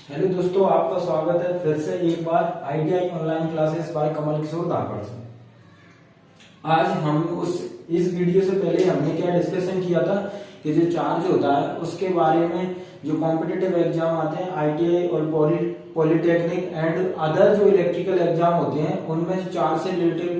Hello दोस्तों, आपका स्वागत है फिर से एक बार ITI online classes bye Kamal Kishore धाकड़ से। आज हम इस वीडियो से पहले हमने क्या डिस्कशन किया था कि जो चार्ज होता है उसके बारे में, जो कॉम्पिटिटिव एग्जाम आते हैं आईटीआई और पॉलिटेक्निक एंड अदर जो इलेक्ट्रिकल एग्जाम होते हैं उनमें जो चार्ज से रिलेटेड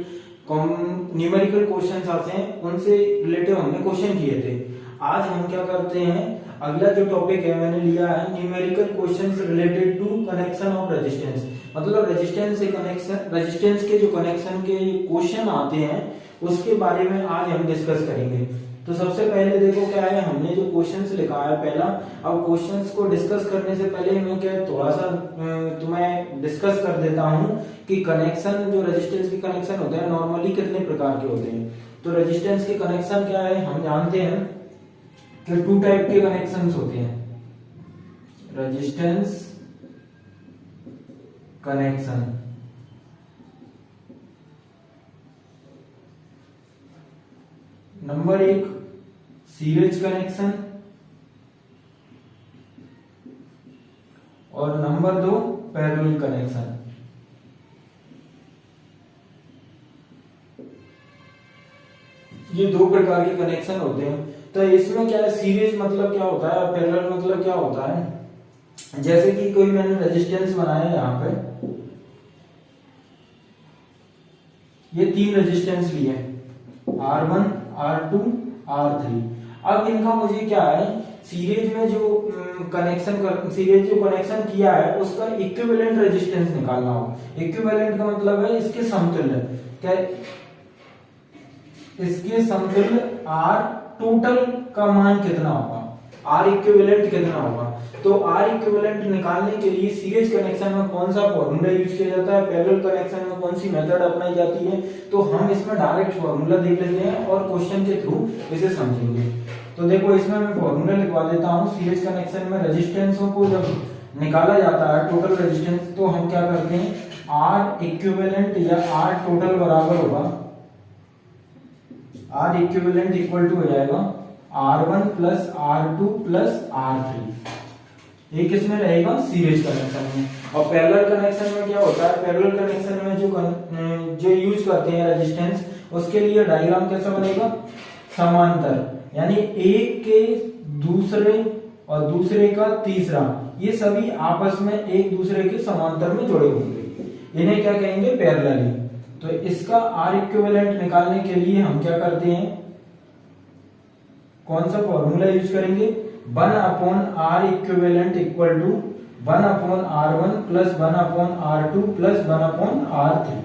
न्यूमेरिकल क्वेश्चंस आते हैं उनसे रिलेटेड हमने क्वेश्चन किए थे। आज हम क्या करते हैं, अगला जो टॉपिक है मैंने लिया है numerical questions related to connection of resistance. मतलब रेजिस्टेंस से कनेक्शन, रेजिस्टेंस के जो कनेक्शन के क्वेश्चन आते हैं उसके बारे में आज हम डिस्कस करेंगे। तो सबसे पहले देखो क्या है, हमने जो क्वेश्चंस लिखा है पहला। अब क्वेश्चंस को डिस्कस करने से पहले मैं क्या थोड़ा सा तुम्हें डिस्कस कर देता हूं कि कनेक्शन, जो रेजिस्टेंस के कनेक्शन होते हैं नॉर्मली कितने प्रकार के होते हैं। तो रेजिस्टेंस के कनेक्शन क्या है, हम जानते हैं कि टू टाइप के कनेक्शंस होते हैं। रेजिस्टेंस कनेक्शन, नंबर एक सीरीज कनेक्शन और नंबर दो पैरेलल कनेक्शन। ये दो प्रकार के कनेक्शन होते हैं। तो इसमें क्या है, सीरीज मतलब क्या होता है, पैरेलल मतलब क्या होता है। जैसे कि कोई मैंने रेजिस्टेंस बनाया यहाँ पे, ये तीन रेजिस्टेंस लिए R1, R2, R3। अब इनका मुझे क्या है, सीरीज में जो सीरीज जो कनेक्शन किया है उसका इक्विवेलेंट रेजिस्टेंस निकालना हो। इक्विवेलेंट का मतलब है इसके समतुल्य। क्या इसके समतुल्य R टोटल का मान कितना होगा, R इक्विवेलेंट कितना होगा। तो R इक्विवेलेंट निकालने के लिए सीरीज कनेक्शन में कौन सा फॉर्मूला यूज किया जाता है, पैरेलल कनेक्शन में कौन सी मेथड अपनाई जाती है। तो हम इसमें डायरेक्ट फॉर्मूला देख लेते हैं और क्वेश्चन के थ्रू इसे समझेंगे। तो देखो इसमें मैं फॉर्मूला लिखवा देता हूं। सीरीज कनेक्शन में रेजिस्टेंसों को जब निकाला जाता है टोटल रेजिस्टेंस, तो हम क्या करते हैं, R इक्विवेलेंट या R टोटल बराबर होगा, R इक्विवेलेंट इक्वल टू हो जाएगा R1 plus R2 plus R3। एक इसमें रहेगा सीरीज कनेक्शन में। और पैरेलल कनेक्शन में क्या होता है, पैरेलल कनेक्शन में जो यूज करते हैं रेजिस्टेंस, उसके लिए डायग्राम कैसा बनेगा, समांतर, यानी एक के दूसरे और दूसरे का तीसरा, ये सभी आपस में एक दूसरे के समांतर में जुड़े होंगे, इन्हें क्या कहेंगे, पैरेलली। तो इसका R इक्विवेलेंट निकालने के लिए हम क्या करते हैं, कौन सा फॉर्मूला यूज करेंगे, 1 upon R equivalent equal to 1 upon R1 plus 1 upon R2 plus 1 upon R3।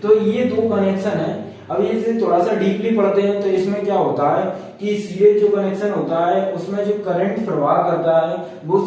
तो ये दो कनेक्शन है। अब इसे थोड़ा सा डीपली पढ़ते हैं। तो इसमें क्या होता है कि सीरीज जो कनेक्शन होता है उसमें जो करंट प्रवाह करता है वो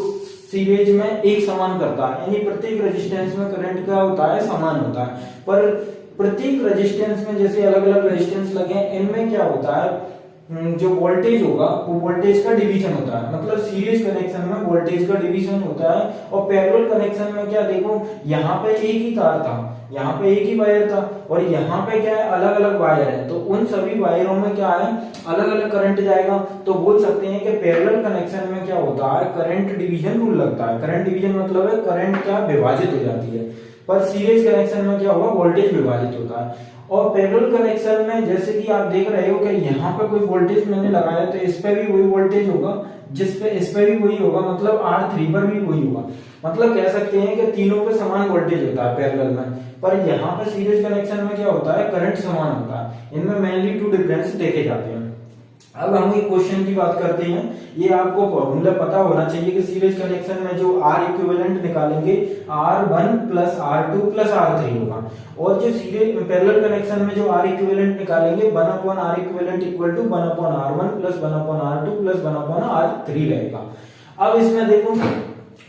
सीरीज में एक समान करता है, यानी प्रत्येक रेजिस्टेंस में करंट क्या होता है, समान होता है। पर प्रत्येक रेजिस्टेंस में जैसे अलग अलग रेजिस्टेंस लगे हैं, इनमें क्या होता है, जो वोल्टेज होगा वो वोल्टेज का डिवीजन होता है। मतलब सीरीज कनेक्शन में वोल्टेज का डिवीजन होता है। और पैरेलल कनेक्शन में क्या, देखो यहाँ पे एक ही तार था, यहाँ पे एक ही वायर था, और यहाँ पे क्या है, अलग अलग वायर है। तो उन सभी वायरों में क्या है, अलग अलग करंट जाएगा। तो बोल सकते हैं कि पैरेलल कनेक्शन में क्या होता है, करंट डिवीजन रूल लगता है। करंट डिवीजन मतलब है करंट क्या विभाजित हो जाती है। पर सीरीज कनेक्शन में क्या होगा, वोल्टेज विभाजित होता है। और पैरेलल कनेक्शन में जैसे कि आप देख रहे हो कि यहाँ पे कोई वोल्टेज मैंने लगाया तो इस पे भी वही वोल्टेज होगा, जिस पे इस पे भी वही होगा, मतलब R3 पर भी वही होगा। मतलब कह सकते हैं कि तीनों पे समान वोल्टेज होता है पैरेलल में। पर यहाँ पे सीरीज कनेक्शन में क्या होता है, करंट समान होता है। इनमें मेनली टू डिफरेंस देखे जाते हैं। अब हम एक क्वेश्चन की बात करते हैं। ये आपको फॉर्मूला पता होना चाहिए कि सीरीज कनेक्शन में जो R इक्विवेलेंट निकालेंगे R1 plus R2 plus R3 होगा। और जो सीरीज पैरेलल कनेक्शन में जो R इक्विवेलेंट निकालेंगे 1 upon R equivalent equal to 1 upon R1 plus 1 upon R2 plus 1 upon R3 रहेगा। अब इसमें देखो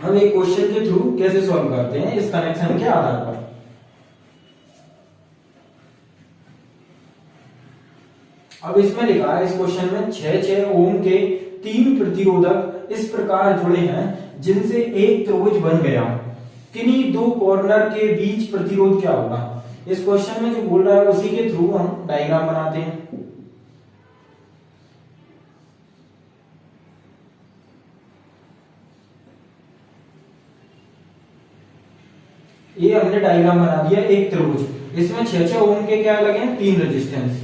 हम एक क्वेश्चन के थ्रू कैसे सॉल्व करते हैं इस कनेक्शन के आधार पर। अब इसमें लिखा है, इस क्वेश्चन में 6 ओम के 3 प्रतिरोधक इस प्रकार जुड़े हैं जिनसे एक त्रिभुज बन गया, किन्हीं दो कॉर्नर के बीच प्रतिरोध क्या होगा। इस क्वेश्चन में जो बोल रहा है उसी के थ्रू हम डायग्राम बनाते हैं। ये हमने डायग्राम बना दिया एक त्रिभुज, इसमें 6 ओम के क्या लगे हैं, 3 रेजिस्टेंस।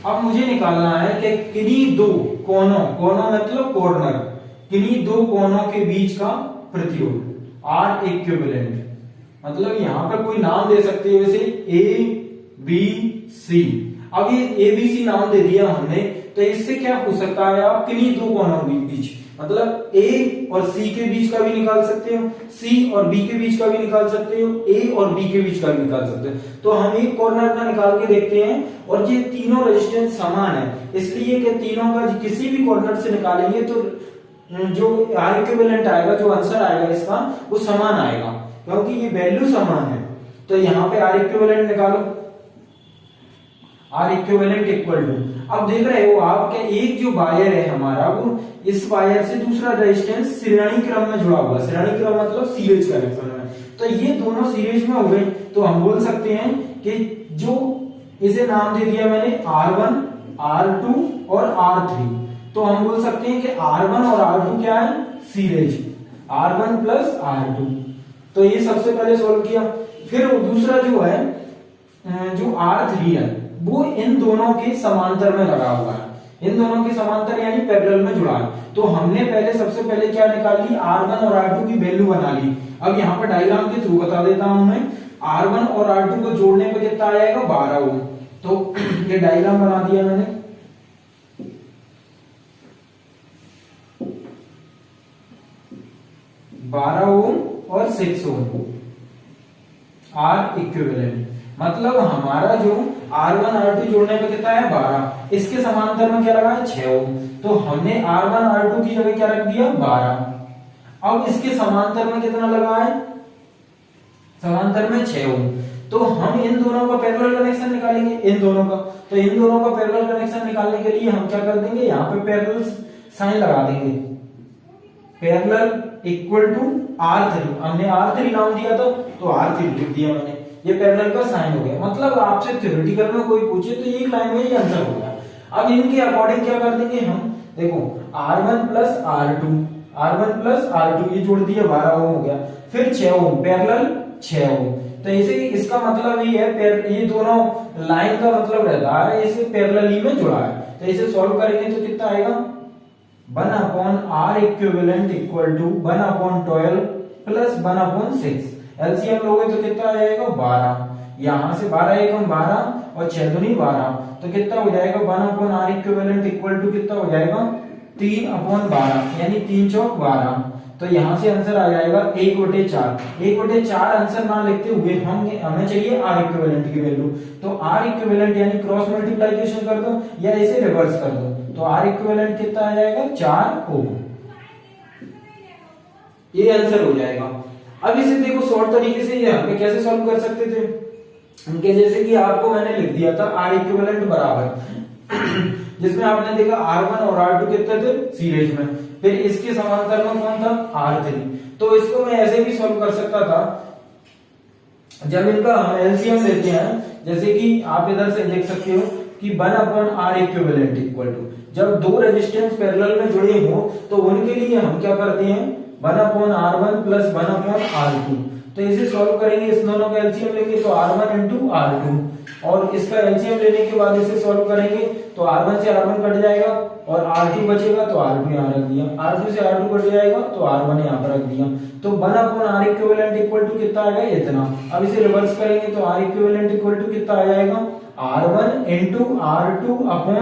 अब मुझे निकालना है कि किन्हीं दो कोनों, कोनों मतलब कॉर्नर, किन्हीं दो कोनों के बीच का प्रतिरोध आर इक्विवेलेंट, मतलब यहां पर कोई नाम दे सकते हो जैसे ए बी सी। अब ये ए बी सी नाम दे दिया हमने, तो इससे क्या पूछ सकता है आप, किन्हीं दो कोनों के बीच, मतलब ए और सी के बीच का भी निकाल सकते हो, सी और बी के बीच का भी निकाल सकते हो, ए और बी के बीच का भी निकाल सकते हो। तो हम एक कॉर्नर का निकाल के देखते हैं, और ये तीनों रेजिस्टेंस समान है, इसलिए कि तीनों का किसी भी कॉर्नर से निकालेंगे तो जो आर इक्विवेलेंट आएगा, जो आंसर आएगा इसका वो समान आएगा, क्योंकि ये वैल्यू समान है। तो यहाँ पे आर इक्विवेलेंट निकालो, आर इक्विवेलेंट इक्वल टू, अब देख रहे हो आप कि एक जो वायर है हमारा, वो इस वायर से दूसरा रेजिस्टेंस श्रेणी क्रम में जुड़ा हुआ, श्रेणी क्रम मतलब सीरीज कनेक्शन में, तो ये दोनों सीरीज में हो गए। तो हम बोल सकते हैं कि जो इसे नाम दे दिया मैंने R1, R2 और R3, तो हम बोल सकते हैं कि R1 और R2 क्या है, सीरीज, R1 प्लस R2। तो ये सबसे पहले सोल्व किया। फिर दूसरा जो है जो R3 है, वो इन दोनों के समांतर में लगा हुआ है, इन दोनों के समांतर यानी पैरेलल में जुड़ा है। तो हमने पहले सबसे पहले क्या निकाल ली, R1 और R2 की वैल्यू बना ली। अब यहाँ पर डायग्राम के थ्रू बता देता हूं मैं, R1 और R2 को जोड़ने पे कितना आएगा, 12 ओम। तो ये डायग्राम बना दिया मैंने, ओम और 6 ओम आर इक्विवेलेंट, मतलब हमारा जो R1 R2 जोड़ने पे कितना है, 12, इसके समांतर में क्या लगा है, 6 ओम। तो हमने R1 R2 की जगह क्या रख दिया, 12। अब इसके समांतर में कितना लगा है, समांतर में 6 ओम। तो हम इन दोनों का पैरेलल कनेक्शन निकालेंगे, इन दोनों का। तो इन दोनों का पैरेलल कनेक्शन निकालने के लिए हम क्या कर देंगे, यहाँ पे पैरेलल साइन लगा देंगे, पैरेलल इक्वल टू R3, हमने R3 नाम दिया था तो R3 लिख दिया मैंने, ये पैरेलल का साइन हो गया। मतलब आपसे थ्योरेटिकल में कोई पूछे तो ये लाइन में ही आंसर होगा। अब इनके अकॉर्डिंग क्या कर देंगे हम, देखो R1 plus R2, R1 plus R2 ये जोड़ दिया, 12 ओम हो गया। फिर 6 ओम, पैरेलल 6 ओम। तो इसे, इसका मतलब ये है, ये दोनों लाइन का मतलब रहता है इसे पैरेलली में जुड़ा है। तो इसे सॉल्व करेंगे तो कितना आएगा, 1/R equivalent equal to 1/12 plus 1/6। LCM लोगे तो कितना आ जाएगा, 12। यहां से 12 एकम 12 और 6 दूनी 12, तो कितना हो जाएगा, 1/R इक्विवेलेंट इक्वल टू कितना हो जाएगा, 3/12, यानी 3 चौक 12। तो यहां से आंसर आ जाएगा 1/4। 1/4 आंसर ना लिखते हुए हमें चाहिए आर इक्विवेलेंट की वैल्यू। तो आर इक्विवेलेंट यानी क्रॉस मल्टीप्लिकेशन कर दो या इसे रिवर्स कर दो, तो आर इक्विवेलेंट कितना आ जाएगा, 4 ओम। ये आंसर हो जाएगा। अब इसे देखो शॉर्ट तरीके से ये हम कैसे सॉल्व कर सकते थे, उनके जैसे कि आपको मैंने लिख दिया था आर इक्विवेलेंट बराबर जिसमें आपने देखा R1 और R2 कितने थे, सीरीज में, फिर इसके समांतर में कौन था, R3। तो इसको मैं ऐसे भी सॉल्व कर सकता था, जब इनका हम एलसीएम लेते हैं, जैसे कि आप इधर से देख सकते हो कि 1/R इक्विवेलेंट इक्वल टू, जब दो रेजिस्टेंस पैरेलल में जुड़े हो तो उनके लिए हम क्या करते हैं, 1/R1 प्लस 1/R2। तो इसे सॉल्व करेंगे, इस दोनों का एलसीएम लेंगे तो R1 इंटू R2, और इसका एलसीएम लेने के बाद इसे सॉल्व करेंगे तो R1 से R1 कट जाएगा और R2 बचेगा, तो R2 यहाँ रख दिया, R2 से R2 कट जाएगा तो R1 यहाँ पर रख दिया। तो 1/R इक्विवेलेंट इक्वल टू कितना आएगा, इतना। अब इसे रिवर्स करेंगे तो R इक्विवेलेंट इक्वल टू कितना आ जाएगा, R1 into R2 upon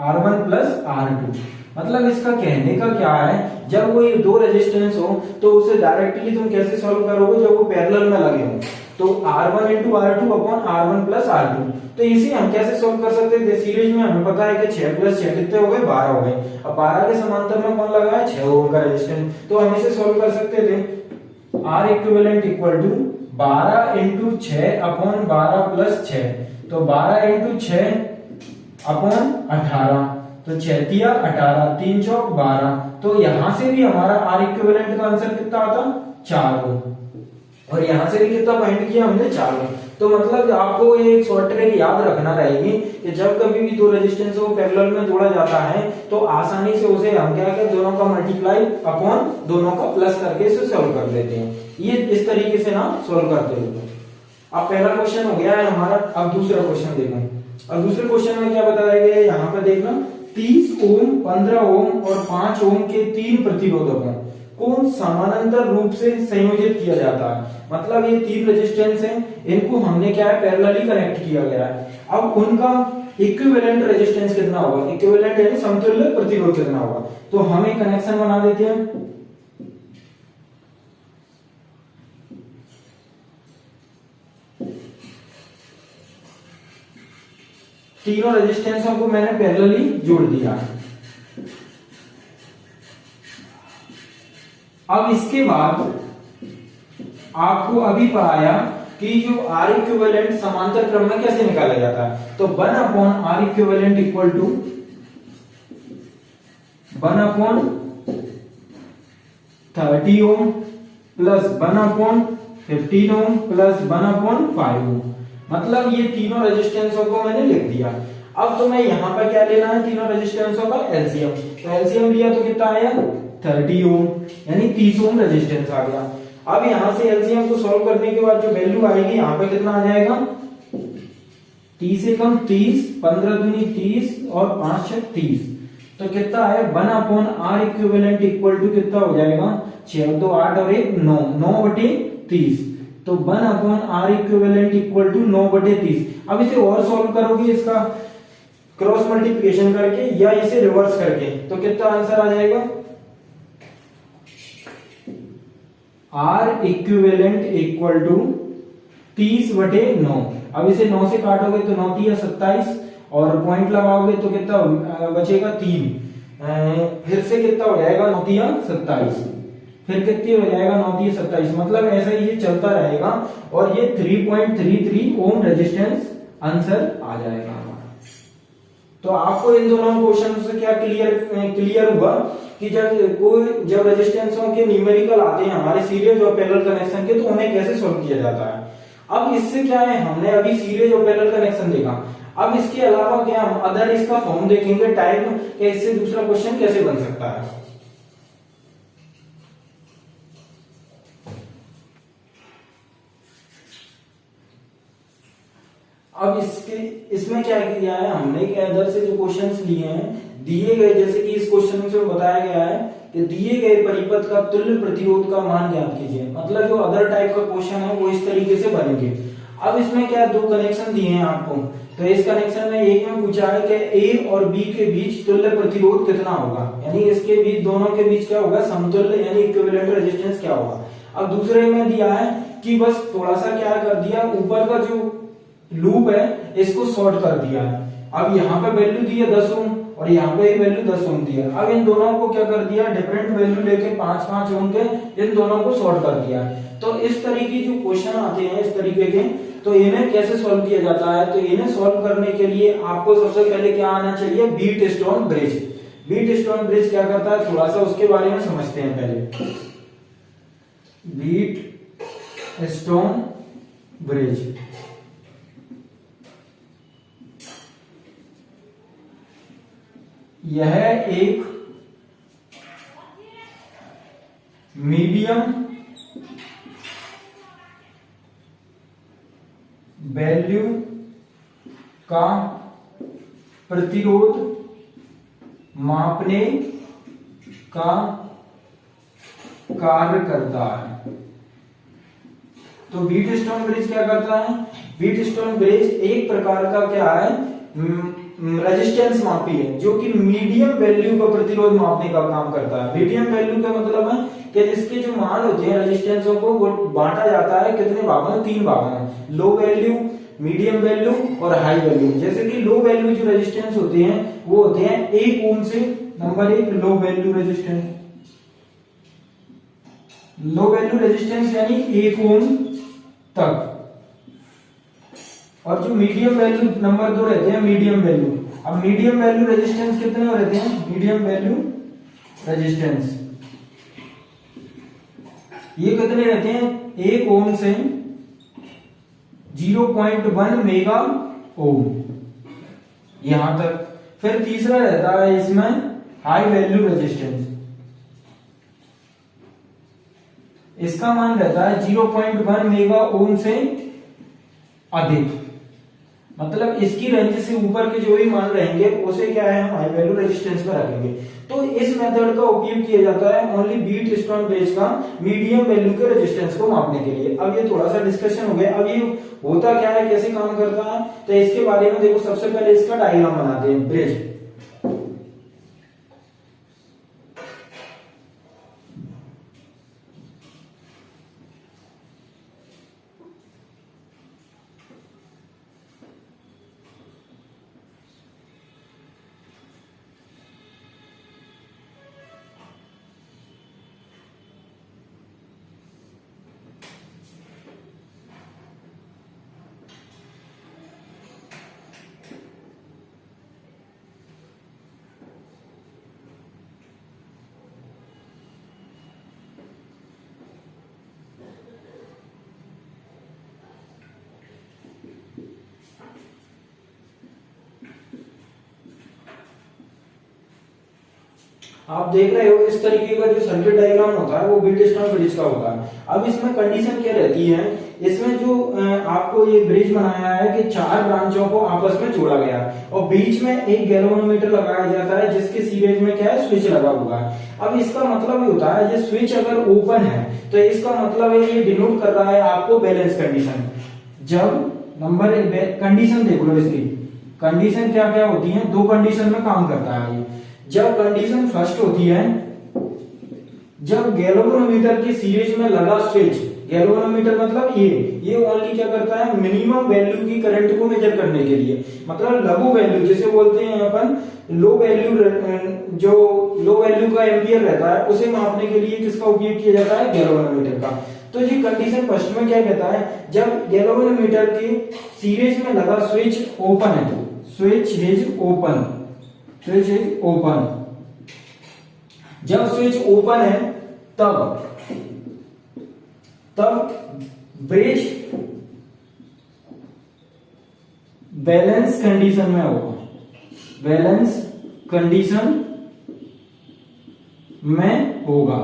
R1 plus R2। मतलब इसका कहने का क्या है, जब वो ये दो रेजिस्टेंस हो तो उसे डायरेक्टली तुम कैसे सॉल्व करोगे, जब वो पैरेलल में लगे हो, तो R1 into R2 upon R1 plus R2। तो इसे हम कैसे सॉल्व कर सकते थे, सीरीज में हमें पता है कि 6 प्लस 6 कितने हो गए, 12 हो गए। अब 12 के समांतर में कौन लगा है, 6 ओम का रेजिस्टेंस, तो हम इसे सॉल्व कर सकते थे, R equivalent equal to 12 into 6 upon 12 plus 6, तो 12 इंटू 6 अपॉन 18, तो 6 तिया 18, 3 चौक 12। तो यहां से भी हमारा आर इक्विवेलेंट का आंसर कितना आता, 4 ओम, और यहां से भी कितना फाइंड किया हमने, 4 ओम। तो मतलब आपको ये एक शॉर्ट ट्रिक याद रखना रहेगी कि जब कभी भी दो रेजिस्टेंस को पैरेलल में जोड़ा जाता है तो आसानी से उसे हम क्या करते हैं, दोनों का मल्टीप्लाई अपॉन दोनों का प्लस करके इसे सॉल्व कर देते हैं। ये इस तरीके से ना सॉल्व करते हैं। अब पहला क्वेश्चन हो गया है हमारा। अब दूसरा क्वेश्चन देखो। अब दूसरे क्वेश्चन में क्या बताया गया है, यहाँ पे देखना 30 ओम, 15 ओम और 5 ओम के तीन प्रतिरोधकों को समानांतर रूप से संयोजित किया जाता है। मतलब ये तीन रेजिस्टेंस हैं, इनको हमने क्या है पैरेलली कनेक्ट किया गया है। अब उनका इक्विवेलेंट रेजिस्टेंस कितना होगा, इक्विवेलेंट यानी समतुल्य प्रतिरोध कितना होगा। तो हम एक कनेक्शन बना देते हैं। तीनों रेजिस्टेंसों को मैंने पैरेलली जोड़ दिया। अब इसके बाद आपको अभी पढ़ाया कि जो आर इक्विवेलेंट समांतर क्रम में कैसे निकाला जाता है। तो 1 upon R equivalent equal to 1 upon 30 ohm plus 1 upon 15 ohm plus 1 upon 5 ohm. मतलब ये तीनों रेजिस्टेंसों को मैंने लिख दिया। अब तो मैं यहाँ पर क्या लेना है, तीनों रेजिस्टेंसों का एलसीएम। तो एलसीएम लिया तो कितना आया 30 ओम, यानी 30 ओम रेजिस्टेंस आ गया। अब यहां से एलसीएम को सॉल्व करने के बाद जो वैल्यू आएगी यहाँ पे कितना आ जाएगा, 30 से कम 30, 15 दूनी 30 और 5 छक 30। तो कितना है 1 upon R equivalent equal to कितना हो जाएगा 6 2 8 और 1 9, 9/30। तो 1 upon R equivalent equal to 9/30। अब इसे और सॉल्व करोगे इसका क्रॉस मल्टीप्लिकेशन करके या इसे रिवर्स करके, तो कितना आंसर आ जाएगा आर इक्विवेलेंट इक्वल टू 30/9। अब इसे 9 से काटोगे तो 9 3 27 और पॉइंट लगाओगे तो कितना बचेगा 3। फिर से कितना हो जाएगा 9 3 27, फिर कितनी हो जाएगा 9 3 27। मतलब ऐसा ही ये चलता रहेगा और ये 3.33 ओम रेजिस्टेंस आंसर आ जाएगा हमारा। तो आपको इन दोनों क्वेश्चन से क्या क्लियर हुआ कि जब रेजिस्टेंसों के न्यूमेरिकल आते हैं हमारे सीरीज और पैरेलल कनेक्शन के, तो उन्हें कैसे सॉल्व किया जाता है। अब इससे क्या है, हमने अभी सीरीज और पैरेलल कनेक्शन देखा। अब इसके अलावा क्या हम अदर इसका फॉर्म देखेंगे टाइप, कि इससे दूसरा क्वेश्चन कैसे बन सकता है। अब इसमें क्या किया है हमने कि अदर से जो क्वेश्चंस लिए हैं दिए गए, जैसे कि इस क्वेश्चन में बताया गया है कि दिए गए परिपथ का तुल्य प्रतिरोध का मान ज्ञात कीजिए। मतलब जो अदर टाइप का क्वेश्चन है वो इस तरीके से बनेंगे। अब इसमें क्या दो कनेक्शन दिए हैं आपको, तो इस कनेक्शन में एक में पूछा है कि ए और बी के बीच तुल्य प्रतिरोध कितना होगा, यानी इसके बीच दोनों के बीच क्या होगा समतुल्य यानी इक्विवेलेंट रेजिस्टेंस क्या होगा। अब दूसरे में दिया है कि बस थोड़ा सा क्या कर दिया, ऊपर का जो लूप है इसको शॉर्ट कर दिया है। अब यहाँ पे वैल्यू दी है 10 ओम और यहाँ पे वैल्यू 10 ओम दी है। अब इन दोनों को क्या कर दिया, डिफरेंट वैल्यू लेके 5-5 ओम के इन दोनों को शॉर्ट कर दिया। तो इस तरीके जो क्वेश्चन आते हैं इस तरीके के, तो इन्हें कैसे सॉल्व किया जाता है। तो इन्हें सॉल्व करने के लिए आपको सबसे पहले क्या आना चाहिए, Wheatstone bridge. Wheatstone bridge क्या करता है, थोड़ा सा उसके बारे में समझते हैं पहले। बीट स्टोन ब्रिज यह एक मीडियम वैल्यू का प्रतिरोध मापने का कार्य करता है। तो बीट स्टोन ब्रिज क्या करता है, बीट स्टोन ब्रिज एक प्रकार का क्या है रेजिस्टेंस मापी है, जो कि मीडियम वैल्यू का प्रतिरोध मापने का काम करता है। मीडियम वैल्यू का मतलब है कि जिसके जो मान होते हैं रेजिस्टेंसों को वो बांटा जाता है कितने भागों में, 3 भागों में, लो वैल्यू, मीडियम वैल्यू और हाई वैल्यू। जैसे कि लो वैल्यू जो रेजिस्टेंस होते हैं वो होते हैं 1 ओम से, number 1 low value resistance, low value resistance यानी 1 ओम तक। और जो मीडियम वैल्यू नंबर 2 रहते हैं मीडियम वैल्यू। अब मीडियम वैल्यू रेजिस्टेंस कितने रहते हैं, मीडियम वैल्यू रेजिस्टेंस ये कितने रहते हैं, 1 ओम से 0.1 मेगा ओम, यहां तक। फिर तीसरा रहता है इसमें हाई वैल्यू रेजिस्टेंस, इसका मान रहता है 0.1 मेगा ओम से अधिक, मतलब इसकी रेंज से ऊपर के जो भी मान रहेंगे उसे क्या है हम हाई वैल्यू रेजिस्टेंस में रखेंगे। तो इस मेथड का उपयोग किया जाता है ओनली बीट स्टोन बेस का मीडियम वैल्यू के रेजिस्टेंस को मापने के लिए। अब ये थोड़ा सा डिस्कशन हो गया, अब ये होता क्या है, कैसे काम करता है, तो इसके बारे में देखो। सबसे पहले इसका डायग्राम बनाते हैं, ब्रिज। आप देख रहे हो इस तरीके का जो सर्किट डायग्राम होता है वो बीट स्टोन ब्रिज का होता है। अब इसमें कंडीशन क्या रहती है, इसमें जो आपको ये ब्रिज बनाया है कि 4 ब्रांचों को आपस में जोड़ा गया है और बीच में एक गैल्वेनोमीटर लगाया जाता है जिसके सीरीज में क्या है, स्विच लगा हुआ है। अब इसका मतलब ये होता है, ये स्विच अगर ओपन है तो इसका मतलब है ये डिनोट कर रहा है आपको बैलेंस कंडीशन। जब नंबर कंडीशन देख लो, इसकी कंडीशन क्या क्या होती है, 2 कंडीशन में काम करता है ये। जब कंडीशन फर्स्ट होती है, जब गैल्वेनोमीटर की सीरीज में लगा स्विच, गैल्वेनोमीटर मतलब ये ओनली क्या करता है, मिनिमम वैल्यू की करंट को मेजर करने के लिए, मतलब लघु वैल्यू जिसे बोलते हैं अपन, लो वैल्यू, जो लो वैल्यू का एम्पियर रहता है उसे मापने के लिए किसका उपयोग किया जाता है, गैल्वेनोमीटर का। तो ये कंडीशन फर्स्ट में क्या कहता है, जब गैल्वेनोमीटर की सीरीज में लगा स्विच ओपन है, switch is open, switch is open, जब स्विच ओपन है तब ब्रिज बैलेंस कंडीशन में होगा, बैलेंस कंडीशन में होगा।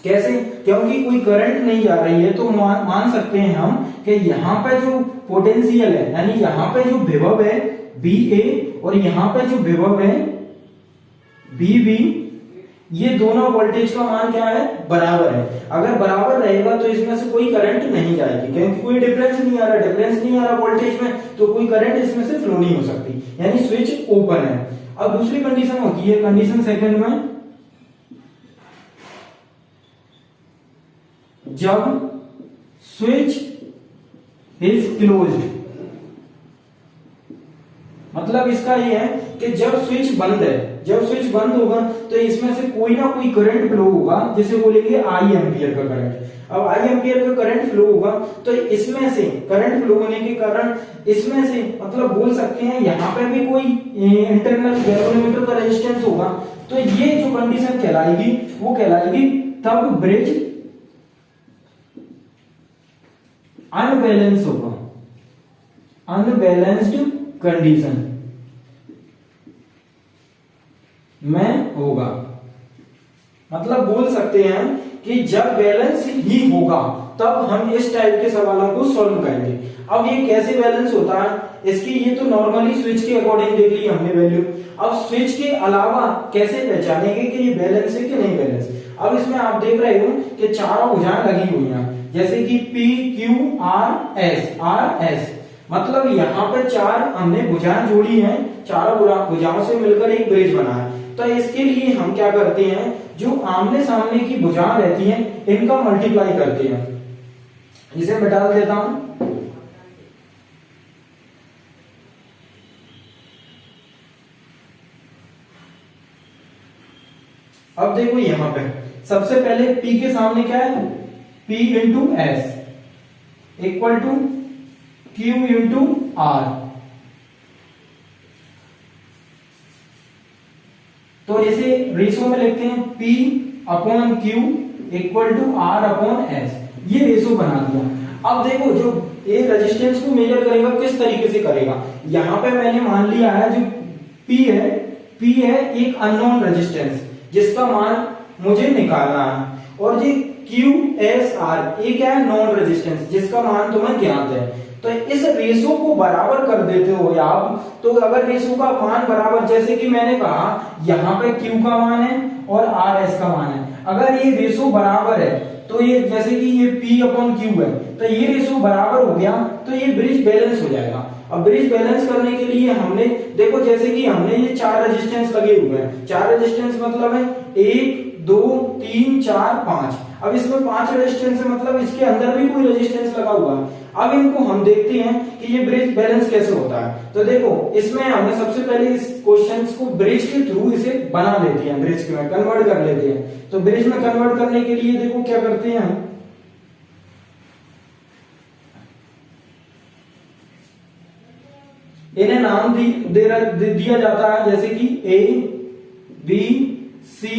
कैसे, क्योंकि कोई करंट नहीं जा रही है तो मान सकते हैं हम कि यहां पे जो पोटेंशियल है, यानी यहां पे जो विभव है VA और यहां पे जो विभव है VB, ये दोनों वोल्टेज का मान क्या है, बराबर है। अगर बराबर रहेगा तो इसमें से कोई करंट नहीं जाएगी, क्योंकि कोई डिफरेंस नहीं आ रहा वोल्टेज में, तो कोई करंट इसमें से फ्लो नहीं हो सकती, यानी स्विच ओपन है। अब दूसरी कंडीशन होती है, कंडीशन सेकंड में, जब स्विच इज क्लोज्ड, मतलब इसका ये है कि जब स्विच बंद है, जब स्विच बंद होगा तो इसमें से कोई ना कोई करंट फ्लो होगा, जिसे बोलेंगे आई एम्पियर का करंट। अब आई एम्पियर का करंट फ्लो होगा तो इसमें से करंट फ्लो होने के कारण इसमें से, मतलब बोल सकते हैं यहां पे भी कोई इंटरनल गैल्वेनोमीटर का रेजिस्टेंस होगा। तो ये जो कंडीशन कहलाएगी वो कहलाएगी तब ब्रिज अनबैलेंस होगा, अनबैलेंस्ड कंडीशन में होगा। मतलब बोल सकते हैं कि जब बैलेंस ही होगा तब हम इस टाइप के सवालों को सॉल्व करेंगे। अब ये कैसे बैलेंस होता है, इसकी ये तो नॉर्मली स्विच के अकॉर्डिंग देख ली हमने वैल्यू। अब स्विच के अलावा कैसे पहचानेंगे कि ये बैलेंस है कि नहीं बैलेंस। अब इसमें आप देख रहे हो कि चारों भुजाएं लगी हुई हैं, जैसे कि PQRS, मतलब यहाँ पर 4 हमने भुजाएं जोड़ी हैं, चारों भुजाओं से मिलकर एक ब्रिज बना है। तो इसके लिए हम क्या करते हैं, जो आमने सामने की भुजाएं रहती हैं इनका मल्टीप्लाई करते हैं। इसे मैं डाल देता हूं। अब देखो यहां पे सबसे पहले P के सामने क्या है, P into S equal to Q into R। तो इसे रेशो में लिखते हैं P upon Q equal to R upon S। ये रेशो बना दिया। अब देखो जो ये रेजिस्टेंस को मेजर करेगा किस तरीके से करेगा, यहाँ पे मैंने मान लिया है जो P है एक अननोन रेजिस्टेंस जिसका मान मुझे निकालना है, और ये QSR ये क्या है, नॉन रेजिस्टेंस जिसका मान तुम्हें ज्ञात है। तो इस रेशो को बराबर कर देते हो आप, तो अगर रेशो का मान बराबर, जैसे कि मैंने कहा यहाँ पे Q का मान है और RS का मान है, अगर ये रेशो बराबर है तो ये जैसे कि ये P/Q है, तो ये रेशो बराबर हो गया तो ये ब्रिज बैलेंस हो जाएगा। अब ब्रिज बैलेंस करने के लिए हमने देखो जैसे कि हमने ये 4 रेजिस्टेंस लगे हुए हैं, 4 रेजिस्टेंस मतलब है 1 2 3 4 5। अब इसमें 5 रेजिस्टेंस है मतलब इसके अंदर भी कोई रेजिस्टेंस लगा हुआ है। अब इनको हम देखते हैं कि ये ब्रिज बैलेंस कैसे होता है। तो देखो इसमें हमें सबसे पहले इस क्वेश्चंस को ब्रिज के थ्रू इसे बना देते हैं, ब्रिज में कन्वर्ट कर लेते हैं। तो ब्रिज में कन्वर्ट करने के लिए देखो क्या करते हैं हम, इन्हें नाम दिया जाता है जैसे कि A B C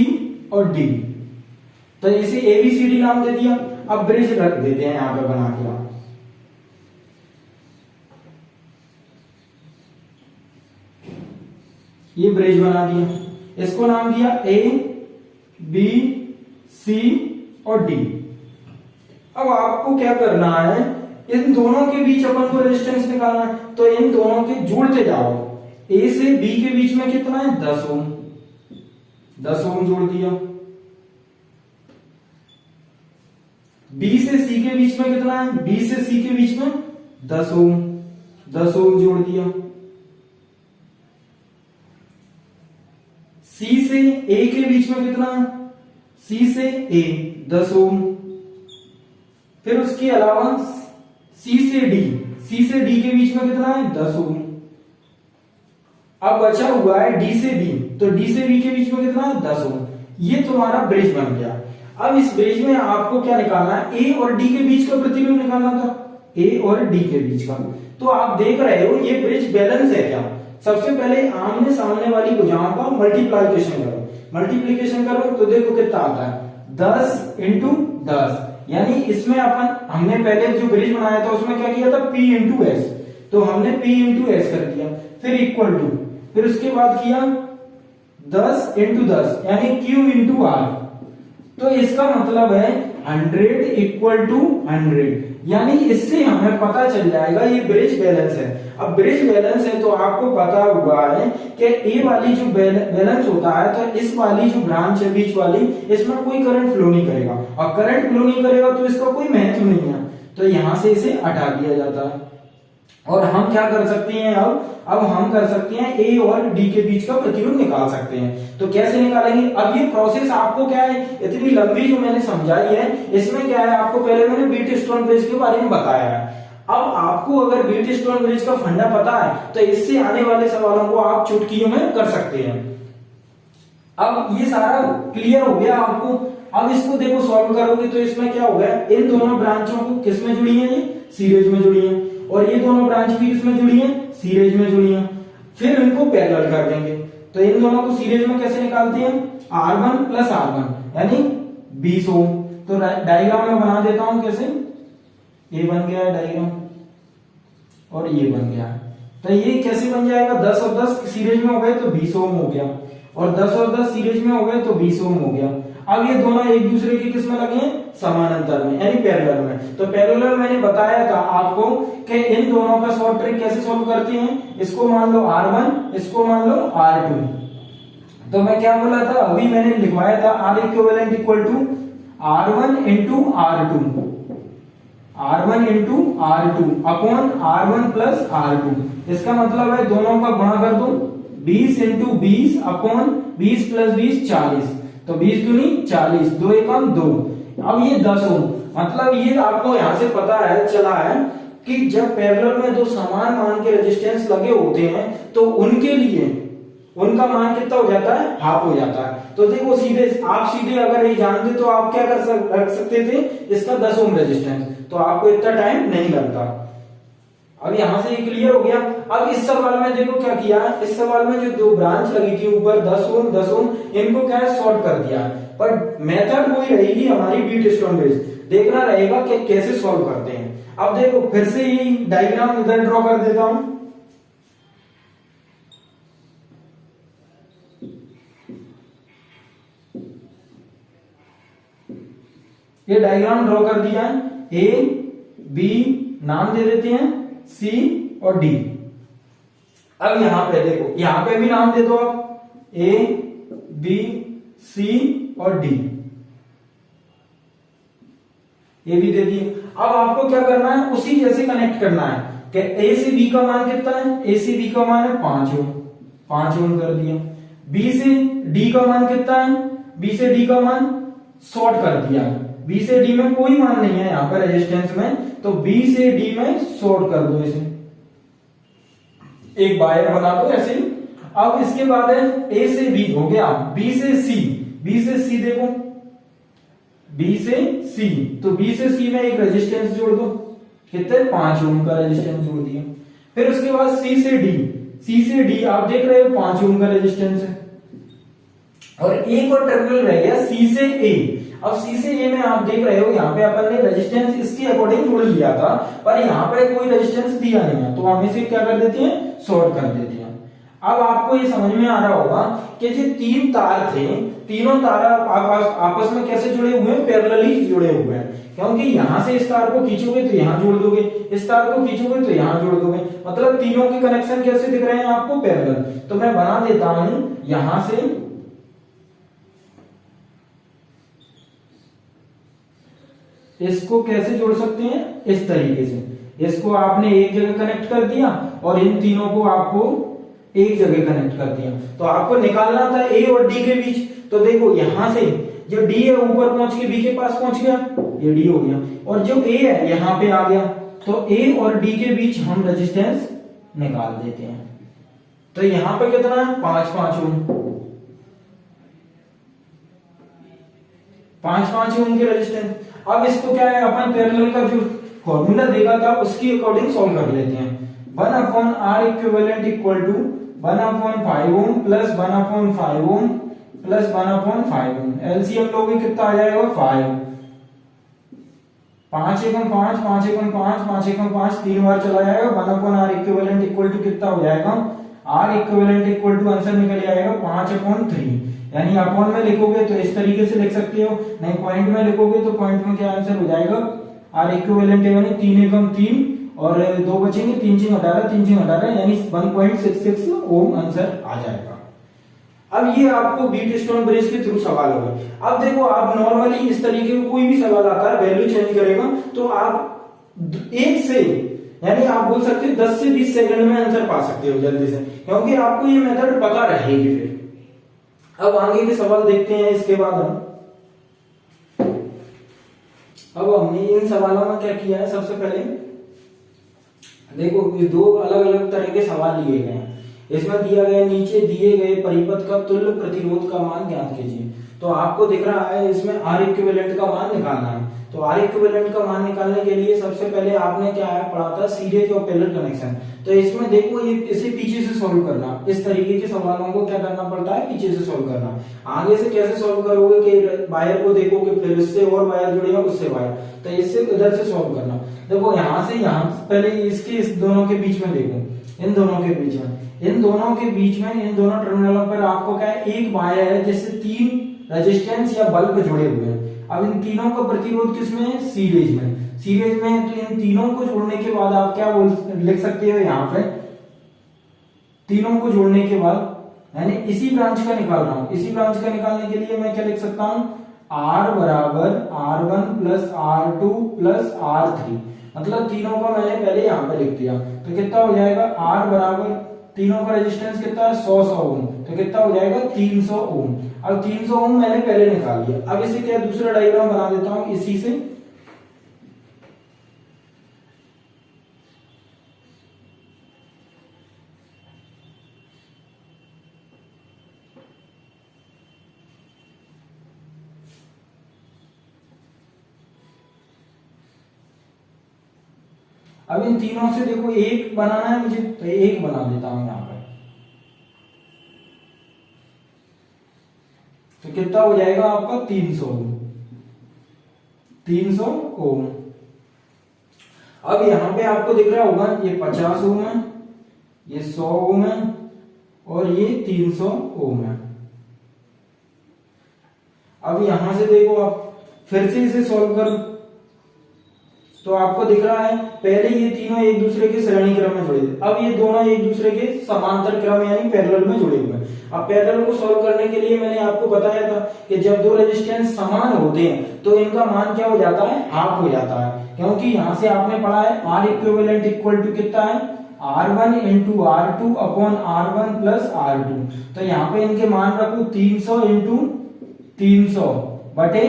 और D। तो इसे ABCD नाम दे दिया। अब ब्रिज रख देते हैं यहां पे बना के आप, ये ब्रिज बना दिया, इसको नाम दिया A B C और D। अब आपको क्या करना है, इन दोनों के बीच अपन को रेजिस्टेंस निकालना है, तो इन दोनों के जोड़ते जाओ। A से B के बीच में कितना है, 10 ओम, 10 ओम जोड़ दिया। B से C के बीच में कितना है, B से C के बीच में 10 ओम, 10 ओम जोड़ दिया। C से A के बीच में कितना है, C से A 10 ओम। फिर उसके अलावा C से D के बीच में कितना है, 10 ओम। अब बचा हुआ है D से B, तो D से B के बीच में कितना है, 10 ओम। ये तुम्हारा ब्रिज बन गया। अब इस ब्रिज में आपको क्या निकालना है, A और D के बीच का प्रतिरोध निकालना था, A और D के बीच का। तो आप देख रहे हो ये ब्रिज बैलेंस है क्या। सबसे पहले आमने सामने वाली भुजाओं का मल्टीप्लीकेशन करो तो देखो कितना आता है, 10 इंटू 10। यानी इसमें हमने पहले जो ब्रिज बनाया था उसमें क्या किया था, P इंटू S, तो हमने P इंटू S कर दिया। फिर इक्वल टू, फिर उसके बाद किया 10 इंटू 10 यानी Q इंटू R। तो इसका मतलब है 100 इक्वल टू 100, यानी इससे हमें पता चल जाएगा ये ब्रिज बैलेंस है। अब ब्रिज बैलेंस है तो आपको पता हुआ है कि ए वाली जो बैलेंस होता है तो इस वाली जो ब्रांच है बीच वाली, इसमें कोई करंट फ्लो नहीं करेगा, और करंट फ्लो नहीं करेगा तो इसका कोई महत्व नहीं है, तो यहां से इसे हटा दिया जाता है। और हम क्या कर सकते हैं, अब हम कर सकते हैं ए और डी के बीच का प्रतिरोध निकाल सकते हैं। तो कैसे निकालेंगे, अब ये प्रोसेस आपको क्या है, इतनी लंबी जो मैंने समझाई है इसमें क्या है, आपको पहले मैंने व्हीटस्टोन ब्रिज के बारे में बताया है। अब आपको अगर व्हीटस्टोन ब्रिज का फंडा पता है तो इससे आने वाले सवालों को आप चुटकियों में कर सकते हैं। अब ये सारा क्लियर हो गया आपको। अब इसको देखो सॉल्व करोगे तो इसमें क्या हो गया, इन दोनों ब्रांचों को किसमें जुड़ी है, ये सीरीज में जुड़ी है, और ये दोनों ब्रांच भी किसमें जुड़ी है, सीरीज में जुड़ी है। फिर इनको पैरेलल कर देंगे, तो इन दोनों को सीरीज में कैसे निकालते हैं, R1 प्लस R1 यानी 20 ओम। तो डायग्राम में बना देता हूं कैसे, ये बन गया है डायग्राम और ये बन गया है। तो ये कैसे बन जाएगा, 10 और 10 सीरीज में हो गए तो 20 ओम हो गया, और 10 और 10 सीरीज में हो गए तो 20 ओम हो गया। अब ये दोनों एक दूसरे के किस में लगे हैं, समानांतर में यानी पैरेलल में। तो पैरेलल मैंने बताया था आपको कि इन दोनों का शॉर्ट ट्रिक कैसे सॉल्व करते हैं, इसको मान लो R1, इसको मान लो R2। तो मैं क्या बोला था, अभी मैंने लिखवाया था R equivalent equal to R1 into R2, R1 into R2 upon R1 plus R2। इसका मतलब है दोनों का गुणा कर दो, 20 इंटू 20 अपॉन 20 प्लस 20 40, तो 20 दूनी 40, 2 एकम 2। अब ये 10 ओम, मतलब ये आपको यहां से पता है चला है कि जब पैरेलल में दो समान मान के रेजिस्टेंस लगे होते हैं तो उनके लिए उनका मान कितना हो जाता है, हाफ हो जाता है। तो देखो आप सीधे अगर ये जानते तो आप क्या रख सकते थे, इसका 10 ओम रेजिस्टेंस, तो आपको इतना टाइम नहीं लगता। अब यहां से ये क्लियर हो गया। अब इस सवाल में देखो क्या किया, इस सवाल में जो दो ब्रांच लगी थी ऊपर 10 ओम 10 ओम, इनको क्या है शॉर्ट कर दिया, पर मेथड वही रहेगी हमारी बीट स्टोन बेस, देखना रहेगा कि कैसे सॉल्व करते हैं। अब देखो फिर से ये डायग्राम इधर ड्रॉ कर देता हूं। ये डायग्राम ड्रॉ कर दिया है, ए बी नाम दे देते हैं, सी और डी। अब यहां पे देखो, यहां पे भी नाम दे दो आप, ए बी सी और डी, ये भी दे दिए। अब आपको क्या करना है, उसी जैसे कनेक्ट करना है कि ए से बी का मान कितना है, ए से बी का मान है 5 ओम, 5 ओम कर दिया। बी से डी का मान कितना है, बी से डी का मान शॉर्ट कर दिया, बी से डी में कोई मान नहीं है यहां पर रेजिस्टेंस में, तो बी से डी में शॉर्ट कर दो, इसे एक वायर बना दो ऐसे ही। अब इसके बाद है ए से बी हो गया, बी से सी, बी से सी देखो, बी से सी, तो बी से सी में एक रेजिस्टेंस जोड़ दो, कितने 5 ओम का रेजिस्टेंस जोड़ दिया। फिर उसके बाद सी से डी, सी से डी आप देख रहे हो 5 ओम का रेजिस्टेंस है, और एक और टर्मिनल रह गया सी से ए। अब सी से ए में आप देख रहे हो यहाँ पे अपन ने रेजिस्टेंस इसके अकॉर्डिंग जोड़ लिया था, पर यहाँ पे कोई रेजिस्टेंस दिया नहीं है, तो हम इसे क्या कर देते हैं, शॉर्ट कर देते हैं। अब आपको ये समझ में आ रहा होगा कि जो 3 तार थे, तीनों तार आपस में कैसे जुड़े हुए हैं, पैरेलली जुड़े हुए हैं, क्योंकि यहां से इस तार को खींचोगे तो यहां जोड़ दोगे, इस तार को खींचोगे तो यहां जोड़ दोगे, मतलब तीनों के कनेक्शन कैसे दिख रहे हैं आपको, पैरेलल। तो मैं बना देता हूं यहां से, इसको कैसे जोड़ सकते हैं, इस तरीके से, इसको आपने एक जगह कनेक्ट कर दिया और इन तीनों को आपको एक जगह कनेक्ट कर दिया। तो आपको निकालना था ए और डी के बीच, तो देखो यहां से जो डी है ऊपर पहुंच के बी के पास पहुंच गया, ये डी हो गया, और जो ए है यहां पे आ गया, तो ए और डी के बीच हम रेजिस्टेंस निकाल देते हैं। तो यहां पे कितना है, 5 ओम, 5 ओम के रेजिस्टेंस। अब इसको क्या है, अपन पैरेलल का जो फॉर्मूला देखा था उसकी अकॉर्डिंग सॉल्व कर लेते हैं। 1/R equivalent equal to 1/5 ohm plus 1/5 ohm plus 1/5 ohm, LCM लोगे कितना आ जाएगा, 5। 5 एकम 5, 5 एकम 5, 5 एकम 5 3 बार चला जाएगा, 1/R इक्विवेलेंट इक्वल टू कितना हो जाएगा, R equivalent equal to answer निकल जाएगा 5/3, यानी अपॉन में लिखोगे तो इस तरीके से लिख सकते हो, नहीं पॉइंट में लिखोगे तो पॉइंट में क्या आंसर हो जाएगा, R इक्विवेलेंट यानी 3 एकम 3 और 2 बचेंगे, 3 6 18, 3 6 18 यानी 1.66 ओम आंसर आ जाएगा। अब ये आपको बीट स्टोन ब्रिज के थ्रू सवाल होगा। अब देखो आप नॉर्मली इस तरीके का कोई भी सवाल आता है, वैल्यू चेंज करेगा तो आप एक से, यानी आप बोल सकते हो 10 से 20 सेकंड में आंसर पा सकते हो जल्दी से, क्योंकि आपको ये मेथड पता रहेगी। फिर अब आगे के सवाल देखते हैं इसके बाद हम। अब हमने इन सवालों में क्या किया है, सबसे पहले देखो ये 2 अलग अलग तरह के सवाल लिए गए हैं। इसमें दिया गया नीचे दिए गए परिपथ का तुल्य प्रतिरोध का मान ज्ञात कीजिए। तो आपको दिख रहा है इसमें R इक्विवेलेंट का मान निकालना है। तो R इक्विवेलेंट का मान निकालने के लिए सबसे पहले आपने क्या है पढ़ा था, सीरीज और पैरेलल कनेक्शन। तो इसमें देखो ये इसे पीछे से सॉल्व करना, इस तरीके के सवालों को क्या करना पड़ता है, पीछे से सॉल्व करना। आगे से कैसे सॉल्व करोगे कि वायर को देखोगे, फिर इससे और वायर जुड़ेगा, उससे वायर, तो इससे इधर से सॉल्व करना। देखो यहाँ से यहाँ पहले इसके इस दोनों के बीच में देखो, इन दोनों के बीच में, इन दोनों के बीच में, इन दोनों टर्मिनलों पर आपको क्या है, एक वायर है जिससे 3 रेजिस्टेंस या बल्ब जुड़े हुए हैं। अब इन तीनों का प्रतिरोध किसमें है, सीरीज में, सीरीज में। तो इन तीनों को जोड़ने के बाद आप क्या लिख सकते हो, यहाँ पे तीनों को जोड़ने के बाद, यानी इसी ब्रांच का निकाल रहा हूं, इसी ब्रांच का निकालने के लिए मैं क्या लिख सकता हूं, R बराबर R1 plus R2 plus R3, मतलब तीनों का मैंने पहले यहाँ पे लिख दिया। तो कितना हो जाएगा, R बराबर तीनों का रेजिस्टेंस कितना है, 100 ओम, तो कितना हो जाएगा 300 ओम। अब 300 ओम मैंने पहले निकाल लिया। अब इसे क्या दूसरा डायग्राम बना देता हूं इसी से। अब इन तीनों से देखो एक बनाना है मुझे, तो एक बना देता हूं यहां पर। तो कितना हो जाएगा आपका 300 ओम। 300 ओम। अब यहां पे आपको दिख रहा होगा ये 50 ओम है, ये 100 ओम है और ये 300 ओम है। अब यहां से देखो आप फिर से इसे सॉल्व करो तो आपको दिख रहा है पहले ये तीनों एक दूसरे के श्रेणी क्रम में जुड़े थे, अब ये दोनों एक दूसरे के समांतर क्रम यानी पैरेलल में जुड़े हुए हैं। अब पैरेलल को सॉल्व करने के लिए मैंने आपको बताया था कि जब दो रेजिस्टेंस समान होते हैं तो इनका मान क्या हो जाता है, हाफ हो जाता है, क्योंकि यहां से आपने पढ़ा है R इक्विवेलेंट इक्वल टू कितना है, R1 into R2 upon R1 plus R2। तो यहाँ पे इनके मान रखो 300 इंटू 300 बटे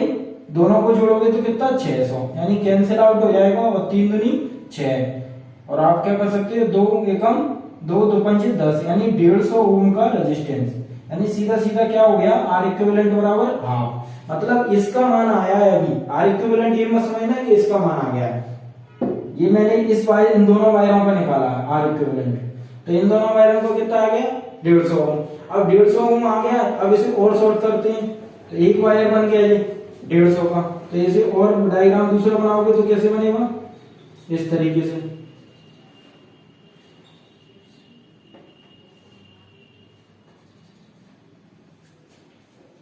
दोनों को जोड़ोगे तो कितना 600, यानी कैंसिल आउट हो जाएगा और 3 दूनी 6। और आप क्या कर सकते हो, 2 एकम 2 दो पंचे 10 यानी 150 ओम का रेजिस्टेंस, यानी सीधा सीधा क्या हो गया R इक्विवेलेंट बराबर हाफ। मतलब इसका मान आया है अभी R इक्विवेलेंट, ये मत समझना कि इसका मान आ गया है, ये मैंने इस वायर इन दोनों वायरों का निकाला है R इक्विवेलेंट। तो इन दोनों वायरों को कितना आ गया 150 ओम। अब 150 ओम आ गया, अब इसे और शॉर्ट करते हैं तो एक वायर बन गया ये 150 का। तो इसे और डायग्राम दूसरा बनाओगे तो कैसे बनेगा, इस तरीके से।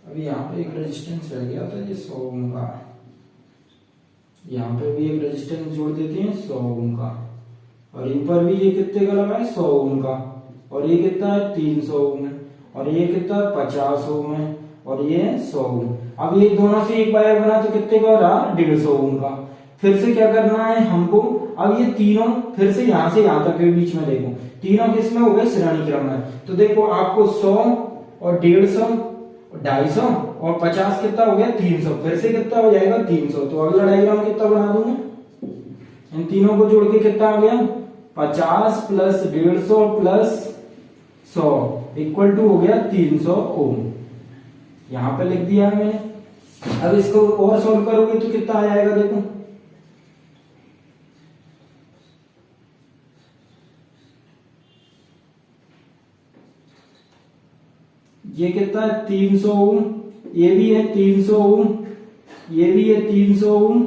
अभी यहाँ पे एक रेजिस्टेंस रह गया था ये 100 ओम का, यहाँ पे भी एक रेजिस्टेंस जोड़ देते हैं 100 ओम का, और इन पर भी ये कितने का लगा है 100 ओम का, और ये कितना है 300 ओम है, और ये कितना 50 ओम है, और ये 100 ओम। अब ये दोनों से एक वायर बना तो कितने का रहा 150 ओम का। फिर से क्या करना है हमको, अब ये तीनों फिर से यहां तक के बीच में देखो तीनों किसमें हो गए श्रेणी क्रम में। तो देखो आपको 100 और 150 और 250 और 50 कितना हो गया 300, फिर से कितना हो जाएगा 300। तो अगला डायग्राम कितना बना दूंगा, इन तीनों को जोड़ के कितना आ गया 50 प्लस 150 प्लस 100 इक्वल टू हो गया 300 ओम। यहां पे लिख दिया है मैंने। अब इसको और सोल्व करोगे तो कितना आ जाएगा, देखो ये कितना है 300 ओम, ये भी है 300 ओम, ये भी है 300 ओम,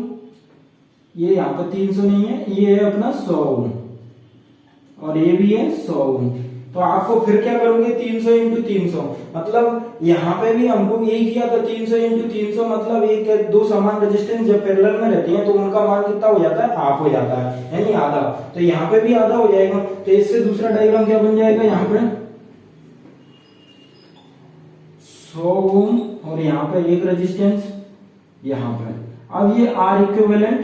ये यहाँ पर 300 नहीं है, ये है अपना 100 ओम, और ये भी है 100 ओम। तो आपको फिर क्या करोगे 300 इंटू 300, मतलब यहाँ पे भी हमको यही किया था 300 इंटू 300, मतलब एक दो समान रेजिस्टेंस जब पैरेलल में रहती हैं तो उनका मान कितना हो जाता है, हाफ हो जाता है यानी आधा। तो यहाँ पे भी आधा हो जाएगा। तो इससे दूसरा डायग्राम क्या बन जाएगा, यहाँ पे 100 ओम और यहाँ पे एक रेजिस्टेंस यहाँ पे। अब ये R इक्विवेलेंट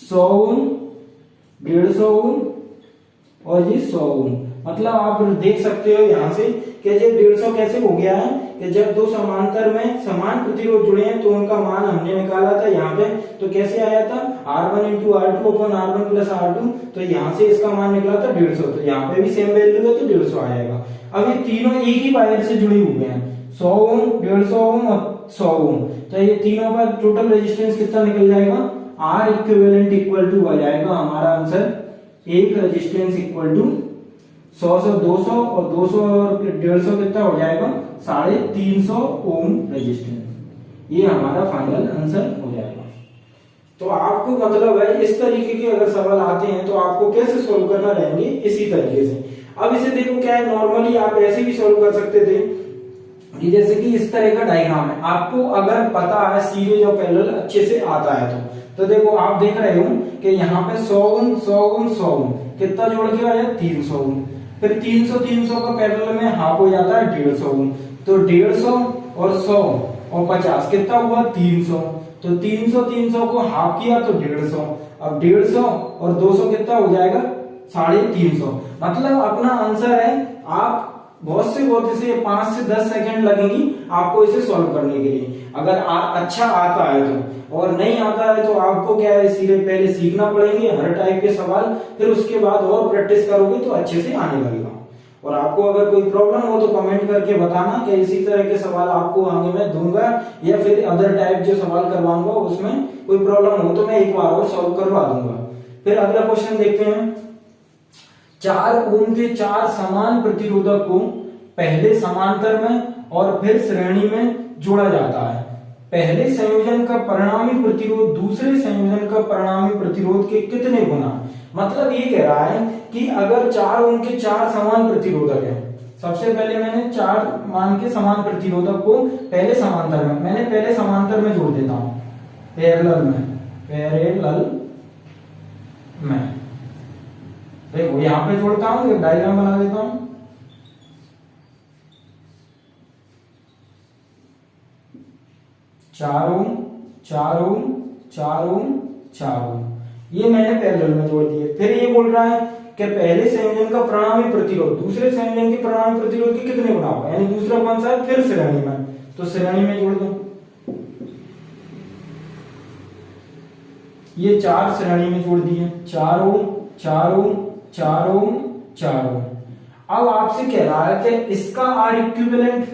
100 ओम 150 ओम और ये 100 ओम। मतलब आप देख सकते हो यहाँ से कि ये 150 कैसे हो गया है कि जब दो समांतर में समान प्रतिरोध जुड़े हैं तो उनका मान हमने निकाला था यहाँ पे। तो कैसे आया था R1 into R2 upon R1 plus R2। तो यहाँ से इसका मान निकला था 150। तो यहाँ पे भी सेम वैल्यू है तो 150 आ जाएगा। अब ये तीनों एक ही वायर से जुड़े हुए हैं 100 ओम 150 ओम और 100 ओम। तो ये तीनों का टोटल रेजिस्टेंस कितना निकल जाएगा, R इक्विवेलेंट इक्वल टू आ जाएगा हमारा आंसर एक रेजिस्टेंस इक्वल टू 100 से 200 और 200 और 150 कितना हो जाएगा 350 ओम रेजिस्टेंस। ये हमारा फाइनल आंसर हो जाएगा। तो आपको मतलब है इस तरीके के अगर सवाल आते हैं तो आपको कैसे सोल्व करना रहेंगे इसी तरीके से। अब इसे देखो क्या है, नॉर्मली आप ऐसे भी सोल्व कर सकते थे कि जैसे कि इस तरह का डायग्राम है, आपको अगर पता है सीरीज और पैरेलल अच्छे से आता है तो देखो आप देख रहे हो कि यहाँ पे 100 ओम 100 ओम 100 ओम कितना जोड़ के आया 300 ओम, फिर 300 300 का पैरेलल में हाफ हो जाता है 150 ओम। तो 150 और 100 और 50 कितना हुआ 300। तो 300 300 को हाफ किया तो 150। अब 150 और 200 कितना हो जाएगा 350। मतलब अपना आंसर है। आप बहुत इसे 5 से 10 सेकंड लगेंगी आपको इसे सॉल्व करने के लिए। अगर अच्छा आता है तो, और नहीं आता है तो आपको क्या है सीधे पहले सीखना पड़ेंगे हर टाइप के सवाल, फिर उसके बाद और प्रैक्टिस करोगे तो अच्छे से आने लगेगा। और आपको अगर कोई प्रॉब्लम हो तो कमेंट करके बताना कि इसी तरह के सवाल आपको आगे मैं दूंगा या फिर अदर टाइप जो सवाल करवाऊंगा उसमें कोई प्रॉब्लम हो तो मैं एक बार और सॉल्व करवा दूंगा। फिर अगला क्वेश्चन देखते हैं। 4 ओम के 4 समान प्रतिरोधक को पहले समांतर में और फिर श्रेणी में जोड़ा जाता है। पहले संयोजन का परिणामी प्रतिरोध दूसरे संयोजन का परिणामी प्रतिरोध के कितने गुना। मतलब ये कह रहा है कि अगर 4 ओम के 4 समान प्रतिरोधक है, सबसे पहले मैंने 4 मान के समान प्रतिरोधक को पहले समांतर में जोड़ देता हूं, पैरेलल में। देखो यहां पे जोड़ता हूं, एक डायग्राम बना देता हूं। चार ओम ये मैंने पैरेलल में जोड़ दिए। फिर ये बोल रहा है कि पहले संयोजन का परिणामी प्रतिरोध दूसरे संयोजन के परिणामी प्रतिरोध के कितने गुना होगा, यानी दूसरा कौन सा है, फिर श्रेणी में, तो श्रेणी में जोड़ दो। ये 4 श्रेणी में जोड़ दिए, 4 ओम। अब आपसे कह रहा है कि इसका आर इक्विवेलेंट